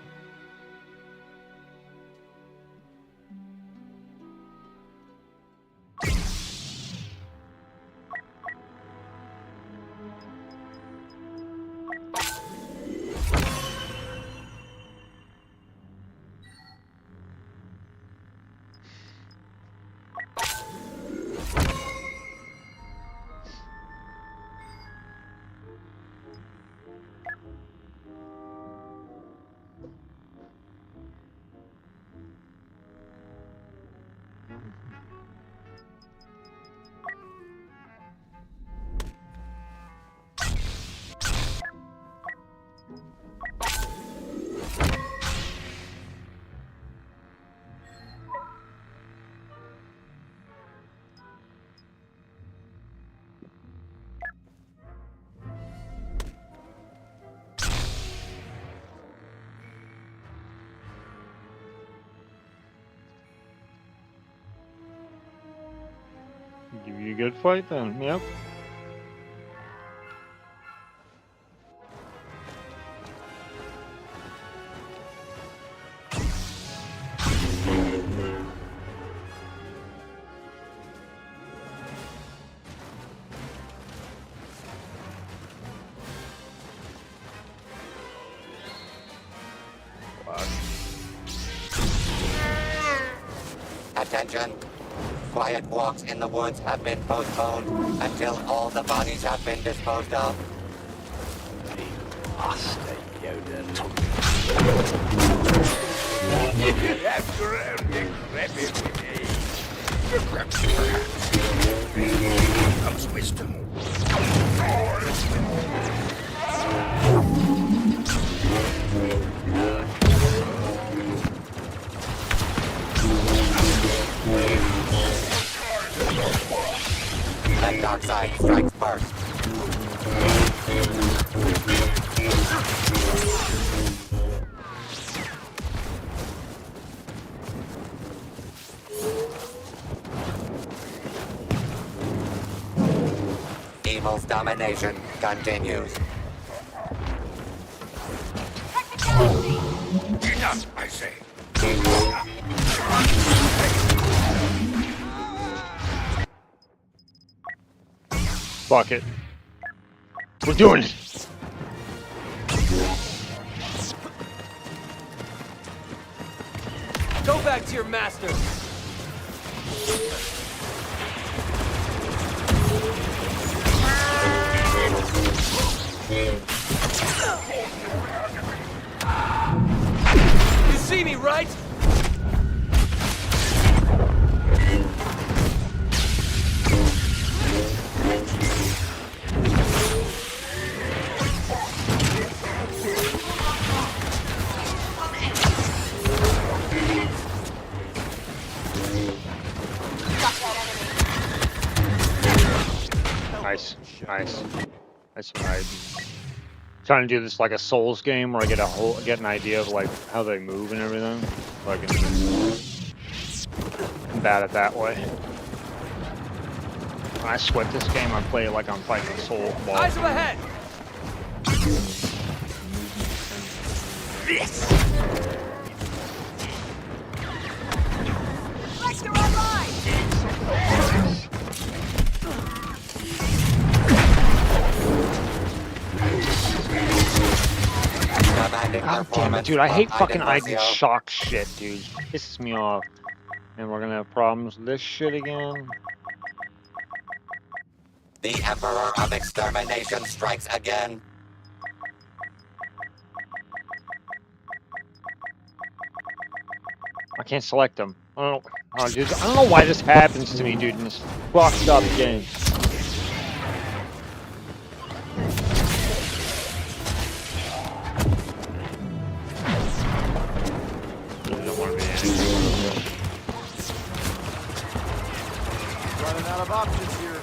Give you a good fight then. Yep. Attention. Quiet walks in the woods have been postponed until all the bodies have been disposed of. Comes wisdom. The dark side strikes first. Evil's domination continues. Enough, I say. Fuck it. We're doing it. Go back to your master. You see me, right? Nice. That's right. Trying to do this like a Souls game where I get an idea of like how they move and everything. So I can combat it that way. When I sweat this game, I play it like I'm fighting a soul ball. Eyes ahead! Lecter online! God damn it, dude, I hate fucking Iden shock shit, dude. Pisses me off. And we're gonna have problems with this shit again. The Emperor of Extermination strikes again. I can't select them. I don't know why this happens to me, dude, in this fucked up game. Running out of options here.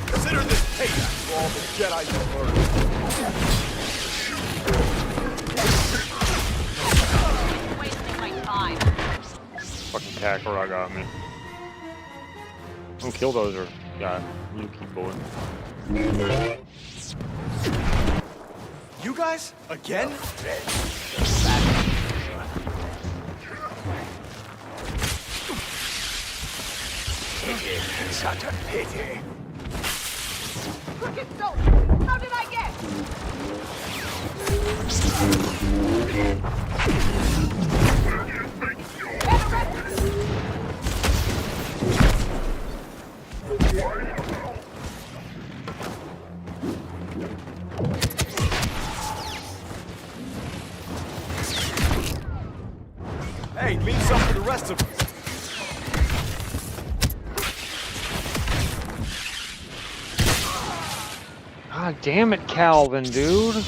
Consider this payback for all the Jedi you've murdered. Wasting my time. Fucking Kakarot got me. Don't kill those or got Lukey boy. You guys? Again? Such a pity. Crooked Soul! How did I get? Hey, leave some for the rest of us. God damn it, Calvin, dude. I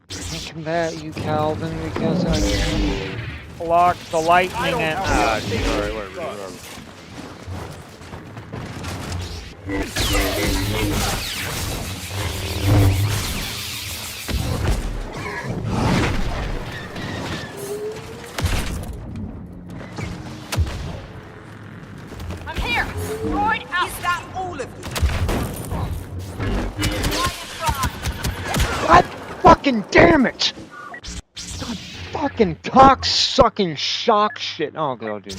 can't combat you, Calvin, because I can't block the lightning and geez, alright, whatever. I'm here! Droid out! Is that all of you? God fucking damn it! God fucking cock-sucking shock shit. Oh, God, dude.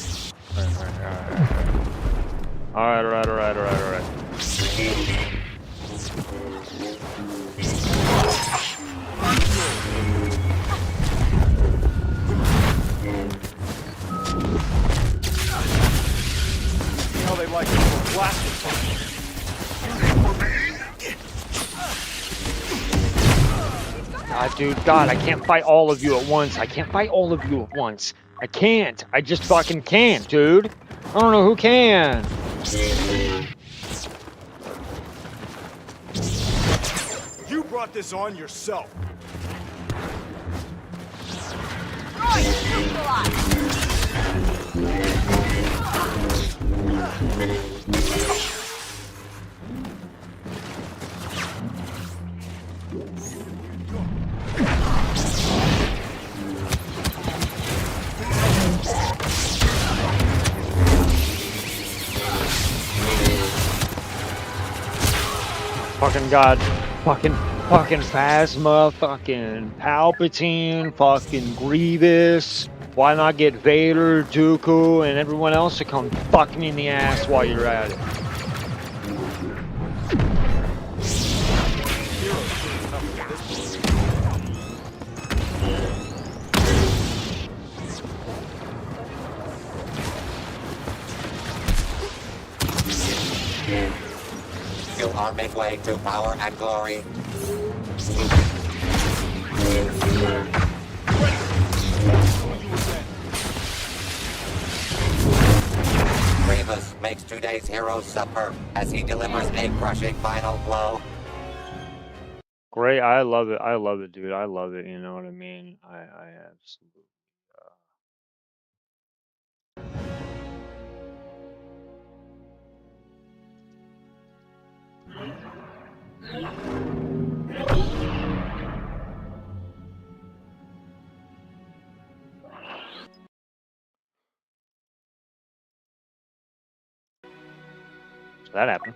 Alright. You know they like a little blaster punch. God, dude, God, I can't fight all of you at once. I can't. I just fucking can't, dude. I don't know who can. You brought this on yourself. Droid, neutralized! Fucking God. Fucking Phasma. Fucking Palpatine. Fucking Grievous. Why not get Vader, Dooku, and everyone else to come fuck me in the ass while you're at it? You are midway to power and glory. Grievous makes today's hero suffer as he delivers a crushing final blow. Great. I love it. I love it, dude. I love it. You know what I mean? I absolutely. So that happened.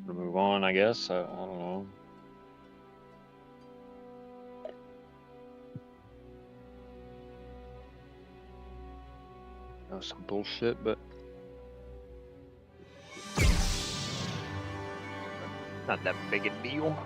We'll move on, I guess. I don't know. That was some bullshit, but not that big a deal.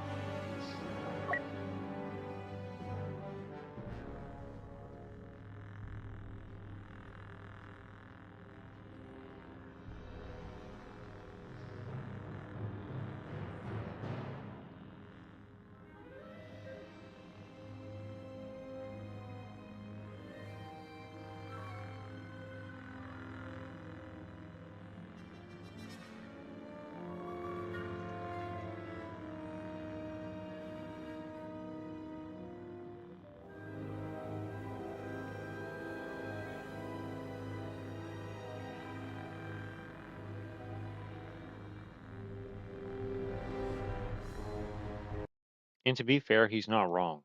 And to be fair, he's not wrong.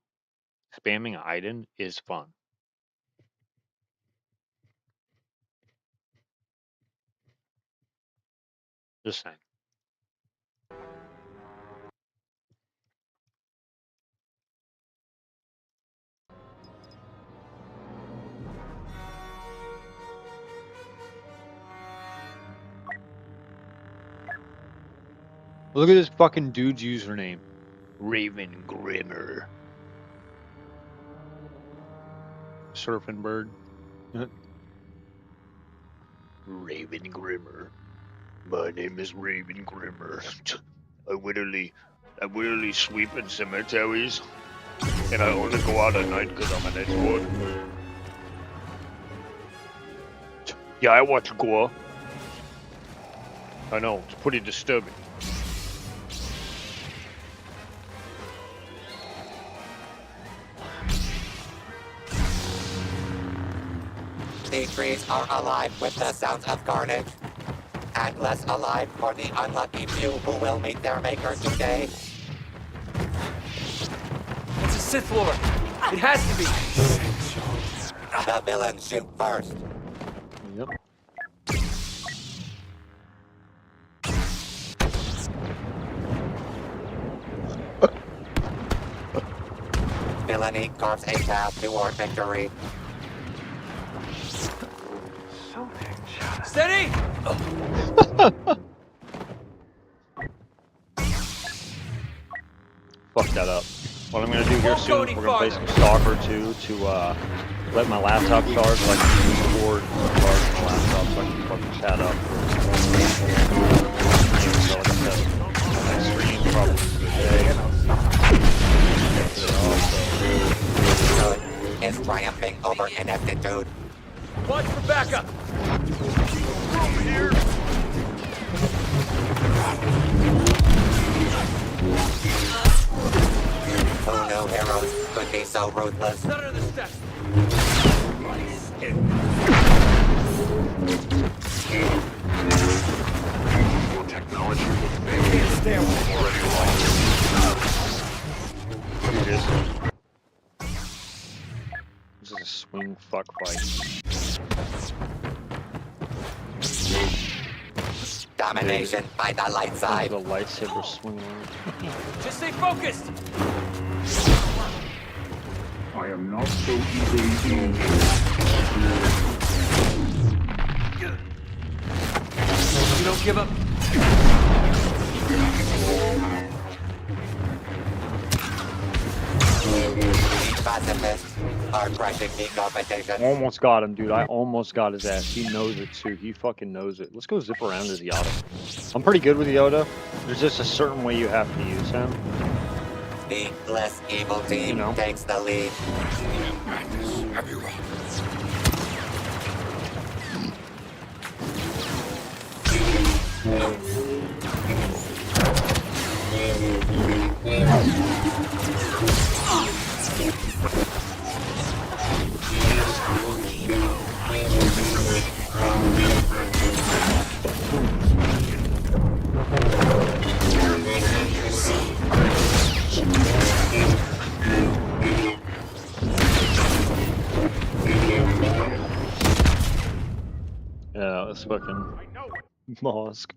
Spamming Aiden is fun. Just saying. Look at this fucking dude's username. Raven Grimmer. Surfing bird. Raven Grimmer. My name is Raven Grimmer. I literally sweep in cemeteries, and I only go out at night because I'm an expert. Yeah, I watch gore. I know, it's pretty disturbing. These trees are alive with the sounds of carnage, and less alive for the unlucky few who will meet their maker today. It's a Sith Lord. It has to be. The villains shoot first. Yep. Villainy carves a path toward victory. Steady! Fuck that up. What I'm gonna do here soon, we're gonna play some Stalker 2 to let my laptop charge so I can record charge my laptop so I can fucking chat up. So like I said, my stream probably Good is triumphing over ineptitude. Watch for backup! Who knew heroes could be so ruthless? Not under the steps! Technology will fail. Already lost. This is a swing fuck fight. Domination by the light side. The lightsaber swing around. Just stay focused! I am not so easily fooled. You don't give up. Pacifists are crushing the competition. Almost got him, dude. I almost got his ass. He knows it too. He fucking knows it. Let's go zip around his Yoda. I'm pretty good with Yoda. There's just a certain way you have to use him. The less evil team takes the lead. Yeah, this fucking mosque.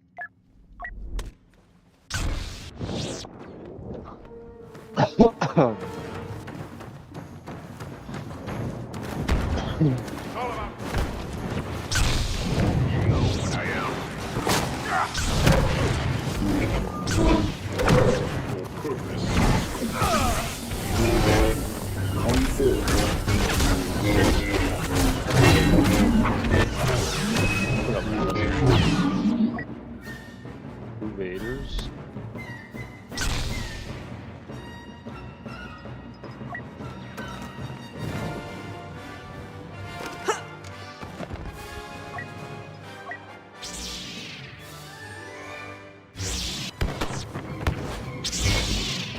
Invaders.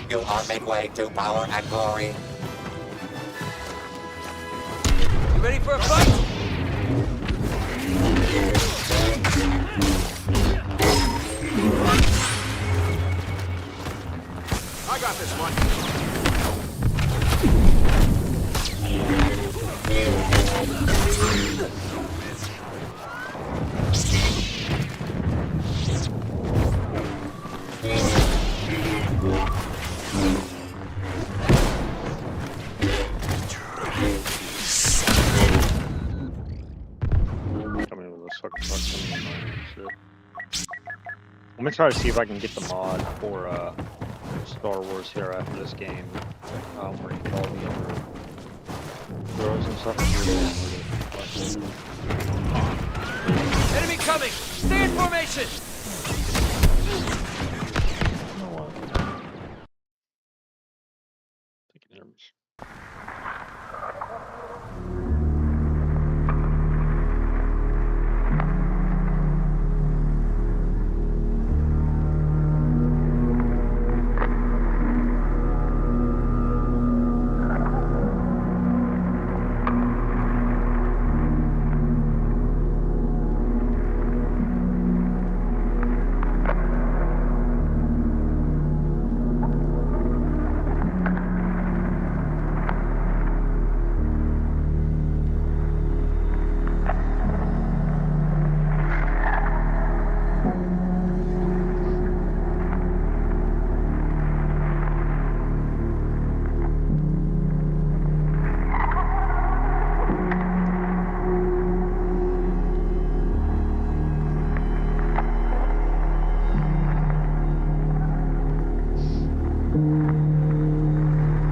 You are midway to power and glory. You ready for a fight? I got this one. Coming with this fucking shit. I'm gonna try to see if I can get the mod for Star Wars here after this game. Where you get all the other heroes and stuff. Enemy coming! Stay in formation! Taking damage.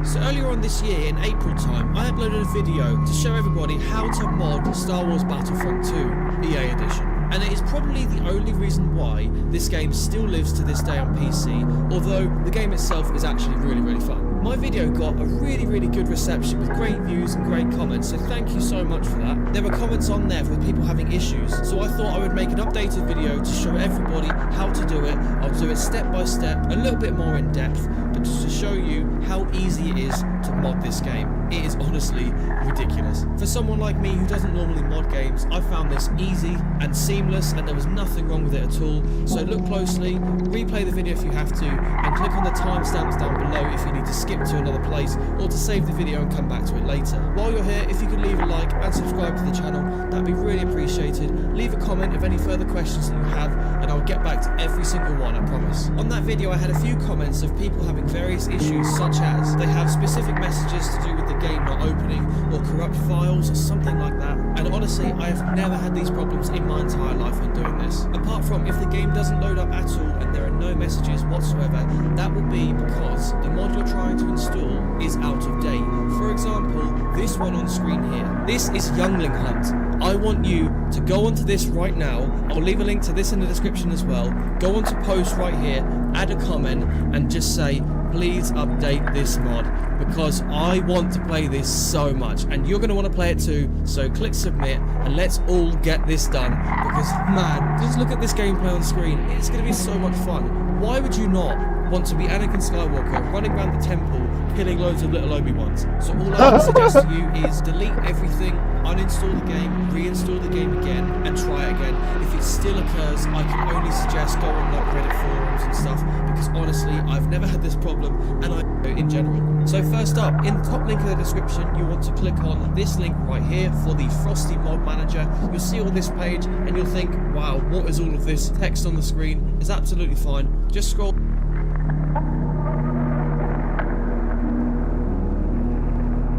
So earlier on this year, in April time, I uploaded a video to show everybody how to mod Star Wars Battlefront 2 EA Edition. And it is probably the only reason why this game still lives to this day on PC, although the game itself is actually really fun. My video got a really good reception with great views and great comments, so thank you so much for that. There were comments on there with people having issues, so I thought I would make an updated video to show everybody how to do it. I'll do it step by step, a little bit more in depth, but just to show you how easy it is to mod this game. It is honestly ridiculous. For someone like me who doesn't normally mod games, I found this easy and seamless, and there was nothing wrong with it at all. So look closely, replay the video if you have to, and click on the timestamps down below if you need to skip to another place or to save the video and come back to it later. While you're here, if you could leave a like and subscribe to the channel, that'd be really appreciated. Leave a comment of any further questions that you have, and I'll get back to every single one, I promise. On that video, I had a few comments of people having various issues, such as they have specific messages to do with the game not opening, or corrupt files, or something like that. And honestly, I have never had these problems in my entire life when doing this. Apart from if the game doesn't load up at all and there are no messages whatsoever, that will be because the mod you're trying to install is out of date. For example, this one on screen here. This is Youngling Hunt. I want you to go onto this right now. I'll leave a link to this in the description as well. Go onto post right here, add a comment, and just say, please update this mod, because I want to play this so much, and you're going to want to play it too. So click submit, and let's all get this done, because man, just look at this gameplay on screen. It's going to be so much fun. Why would you not want to be Anakin Skywalker running around the temple killing loads of little Obi-Wans. So all I would suggest to you is delete everything, uninstall the game, reinstall the game again, and try it again. If it still occurs, I can only suggest go on like Reddit forums and stuff, because honestly, I've never had this problem, and I in general. So first up, in the top link of the description, you want to click on this link right here for the Frosty Mod Manager. You'll see all this page, and you'll think, wow, what is all of this text on the screen? It's absolutely fine. Just scroll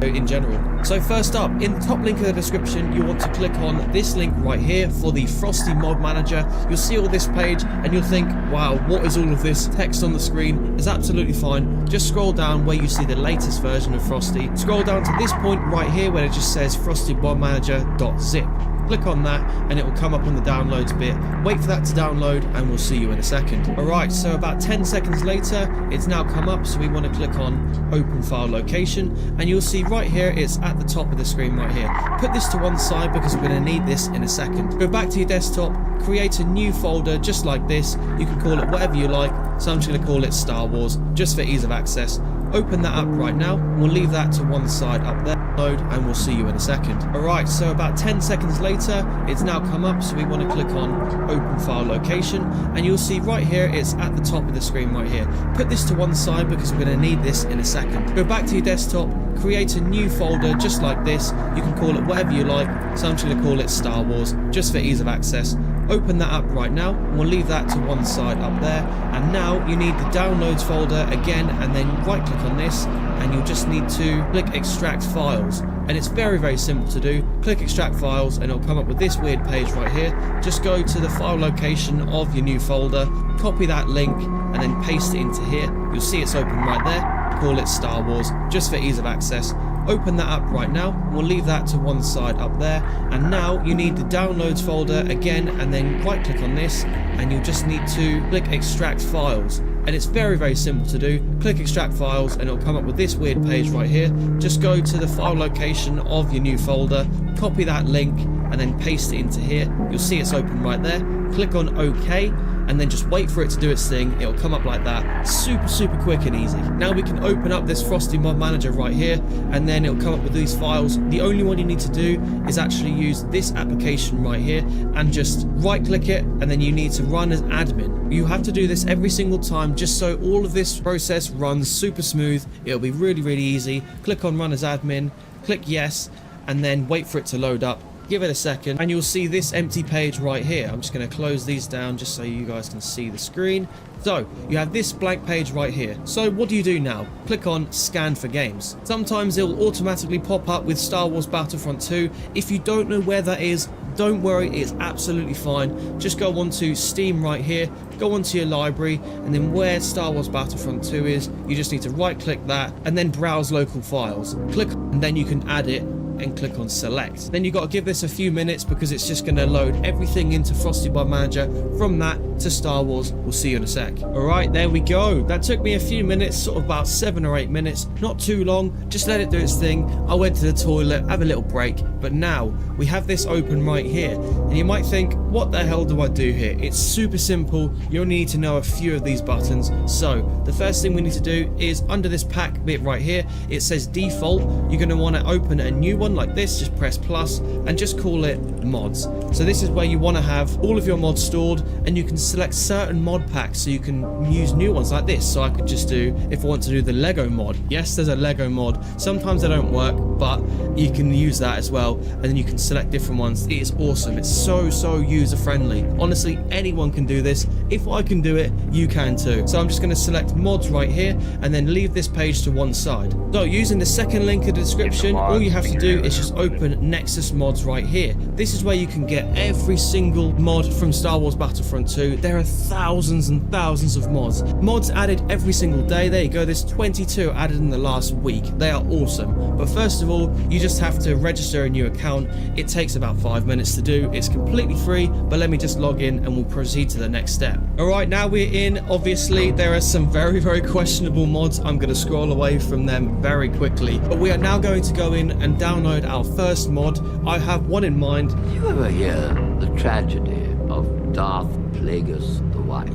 in general. So first up, in the top link of the description, you want to click on this link right here for the Frosty Mod Manager. You'll see all this page and you'll think, wow, what is all of this text on the screen? It's absolutely fine. Just scroll down where you see the latest version of Frosty. Scroll down to this point right here where it just says frostymodmanager.zip. Click on that and it will come up on the downloads bit. Wait for that to download and we'll see you in a second. Alright, so about 10 seconds later, it's now come up, so we want to click on open file location, and you'll see right here it's at the top of the screen right here. Put this to one side because we're going to need this in a second. Go back to your desktop, create a new folder just like this. You can call it whatever you like, so I'm just going to call it Star Wars just for ease of access. Open that up right now. We'll leave that to one side up there, and we'll see you in a second. Alright, so about 10 seconds later, it's now come up, so we want to click on open file location, and you'll see right here it's at the top of the screen right here. Put this to one side because we're going to need this in a second. Go back to your desktop, create a new folder just like this. You can call it whatever you like, so I'm just going to call it Star Wars just for ease of access. Open that up right now, and we'll leave that to one side up there, and now you need the downloads folder again, and then right click on this, and you'll just need to click extract files, and it's very, very simple to do. Click extract files and it'll come up with this weird page right here. Just go to the file location of your new folder, copy that link and then paste it into here. You'll see it's open right there. Call it Star Wars just for ease of access. Open that up right now. We'll leave that to one side up there, and now you need the downloads folder again, and then right click on this and you'll just need to click extract files, and it's very, very simple to do. Click extract files and it'll come up with this weird page right here. Just go to the file location of your new folder, copy that link and then paste it into here. You'll see it's open right there. Click on OK and then just wait for it to do its thing. It'll come up like that. Super, super quick and easy. Now we can open up this Frosty Mod Manager right here, and then it'll come up with these files. The only one you need to do is actually use this application right here and just right click it, and then you need to run as admin. You have to do this every single time just so all of this process runs super smooth. It'll be really, really easy. Click on run as admin, click yes, and then wait for it to load up. Give it a second and you'll see this empty page right here. I'm just going to close these down just so you guys can see the screen. So you have this blank page right here. So what do you do now? Click on scan for games. Sometimes it will automatically pop up with Star Wars Battlefront 2. If you don't know where that is, don't worry, it's absolutely fine. Just go onto Steam right here, go onto your library, and then where Star Wars Battlefront 2 is, you just need to right click that and then browse local files. Click and then you can add it and click on select. Then you've got to give this a few minutes because it's just going to load everything into Frosty Mod Manager from that to Star Wars. We'll see you in a sec. Alright, there we go. That took me a few minutes, sort of about 7 or 8 minutes. Not too long, just let it do its thing. I went to the toilet, have a little break, but now we have this open right here. And you might think, what the hell do I do here? It's super simple. You only need to know a few of these buttons. So the first thing we need to do is under this pack bit right here, it says default. You're going to want to open a new one like this, just press plus and just call it mods. So this is where you want to have all of your mods stored, and you can select certain mod packs so you can use new ones like this. So I could just do, if I want to do the Lego mod, yes, there's a Lego mod. Sometimes they don't work, but you can use that as well, and then you can select different ones. It is awesome. It's so user friendly. Honestly, anyone can do this. If I can do it, you can too. So I'm just going to select mods right here and then leave this page to one side. So using the second link in the description, all you have to do is just open Nexus Mods right here. This is where you can get every single mod from Star Wars Battlefront 2. There are thousands and thousands of mods. Mods added every single day. There you go. There's 22 added in the last week. They are awesome. But first of all, you just have to register a new account. It takes about 5 minutes to do. It's completely free, but let me just log in and we'll proceed to the next step. Alright, now we're in. Obviously, there are some very questionable mods. I'm going to scroll away from them very quickly. But we are now going to go in and download our first mod. I have one in mind. Did you ever hear the tragedy of Darth Plagueis the Wise?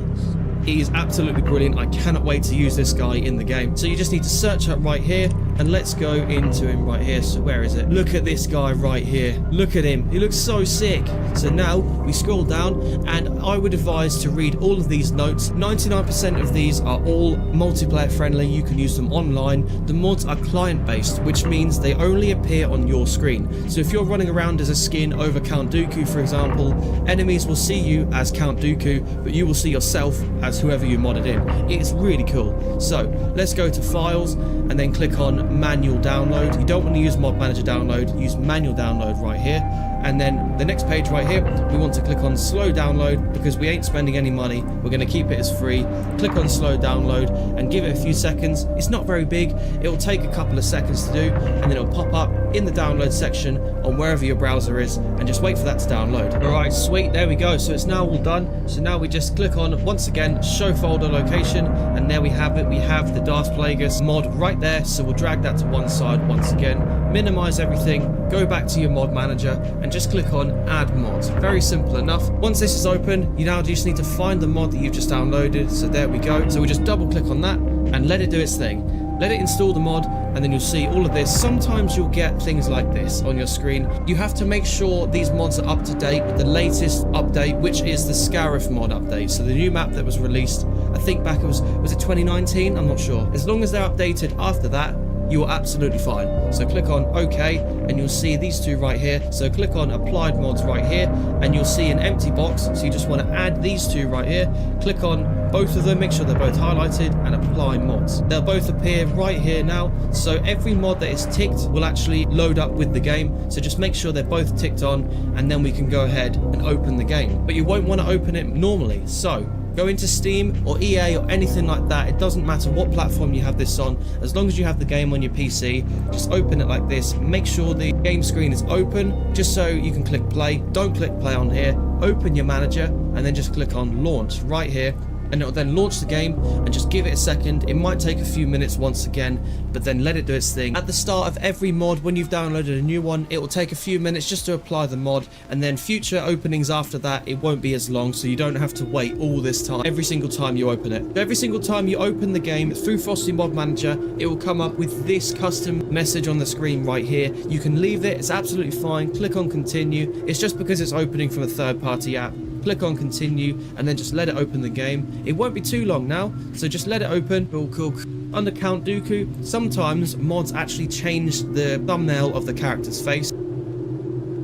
He is absolutely brilliant. I cannot wait to use this guy in the game. So you just need to search up right here, and let's go into him right here. So where is it? Look at this guy right here. Look at him. He looks so sick. So now we scroll down, and I would advise to read all of these notes. 99% of these are all multiplayer friendly. You can use them online. The mods are client based, which means they only appear on your screen. So if you're running around as a skin over Count Dooku, for example, enemies will see you as Count Dooku, but you will see yourself as whoever you modded in. It's really cool. So let's go to files and then click on manual download. You don't want to use mod manager download, use manual download right here. And then the next page right here, we want to click on slow download because we ain't spending any money. We're going to keep it as free. Click on slow download and give it a few seconds. It's not very big. It'll take a couple of seconds to do, and then it'll pop up in the download section on wherever your browser is, and just wait for that to download. All right, sweet, there we go. So it's now all done. So now we just click on, once again, show folder location, and there we have it. We have the Darth Plagueis mod right there. So we'll drag that to one side once again, minimize everything, go back to your mod manager, and just click on add mods. Very simple enough. Once this is open, you now just need to find the mod that you've just downloaded. So there we go. So we just double click on that and let it do its thing. Let it install the mod, and then you'll see all of this. Sometimes you'll get things like this on your screen. You have to make sure these mods are up to date with the latest update, which is the Scarif mod update. So the new map that was released, I think back, was it 2019? I'm not sure. As long as they're updated after that, you are absolutely fine. So click on OK, and you'll see these two right here. So click on applied mods right here, and you'll see an empty box. So you just want to add these two right here. Click on both of them, make sure they're both highlighted, and apply mods. They'll both appear right here now. So every mod that is ticked will actually load up with the game. So just make sure they're both ticked on, and then we can go ahead and open the game. But you won't want to open it normally. So go into Steam or EA or anything like that. It doesn't matter what platform you have this on, as long as you have the game on your PC. Just open it like this. Make sure the game screen is open, just so you can click play. Don't click play on here. Open your manager and then just click on launch right here, and it'll then launch the game, and just give it a second. It might take a few minutes once again, but then let it do its thing. At the start of every mod, when you've downloaded a new one, it will take a few minutes just to apply the mod, and then future openings after that, it won't be as long, so you don't have to wait all this time every single time you open it. Every single time you open the game through Frosty Mod Manager, it will come up with this custom message on the screen right here. You can leave it, it's absolutely fine. Click on continue. It's just because it's opening from a third-party app. Click on continue, and then just let it open the game. It won't be too long now, so just let it open. Cool. Under Count Dooku, sometimes mods actually change the thumbnail of the character's face.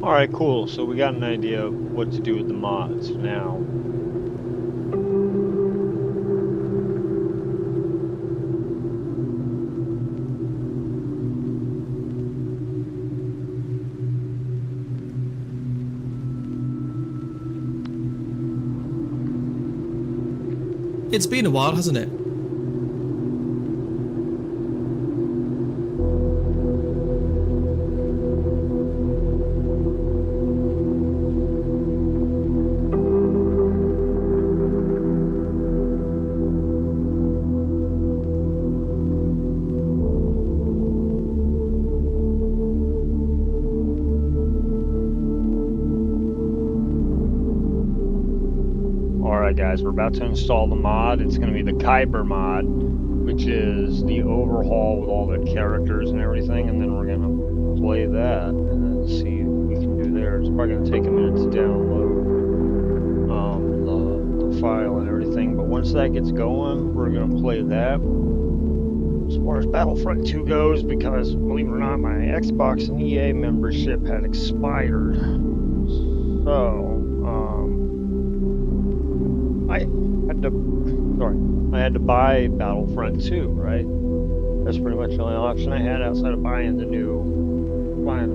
Alright, cool. So we got an idea of what to do with the mods now. It's been a while, hasn't it? Alright guys, we're about to install the mod. It's going to be the Kyber mod, which is the overhaul with all the characters and everything, and then we're going to play that and then see what we can do there. It's probably going to take a minute to download the file and everything, but once that gets going, we're going to play that. As far as Battlefront 2 goes, because believe it or not, my Xbox and EA membership had expired, so I had to buy Battlefront 2, right? That's pretty much the only option I had outside of buying the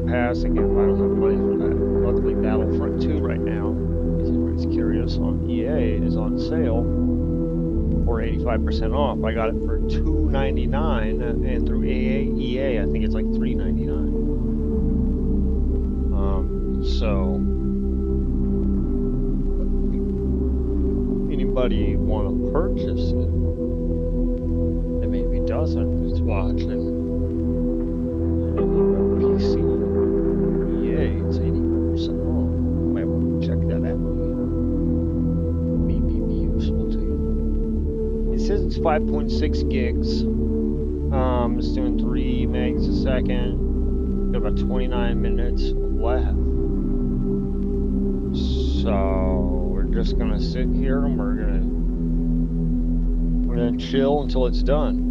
pass again. I don't have money for that. Luckily, Battlefront 2 right now, if anybody's curious, on EA is on sale for 85% off. I got it for $2.99, and through EA, I think it's like $3.99. So anybody want to purchase it that maybe doesn't, who's watching, PC, EA, it's 85% off. Might want to check that out. Maybe be useful to you. 5.6 gigs. It's doing 3 megs a second. Got about 29 minutes left. So we're just gonna sit here and we're gonna chill until it's done.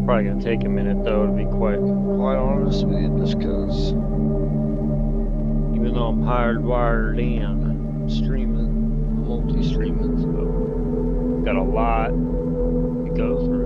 Probably gonna take a minute though, to be quite honest with you, just because even though I'm hardwired in, I'm streaming, multi-streaming, so got a lot to go through.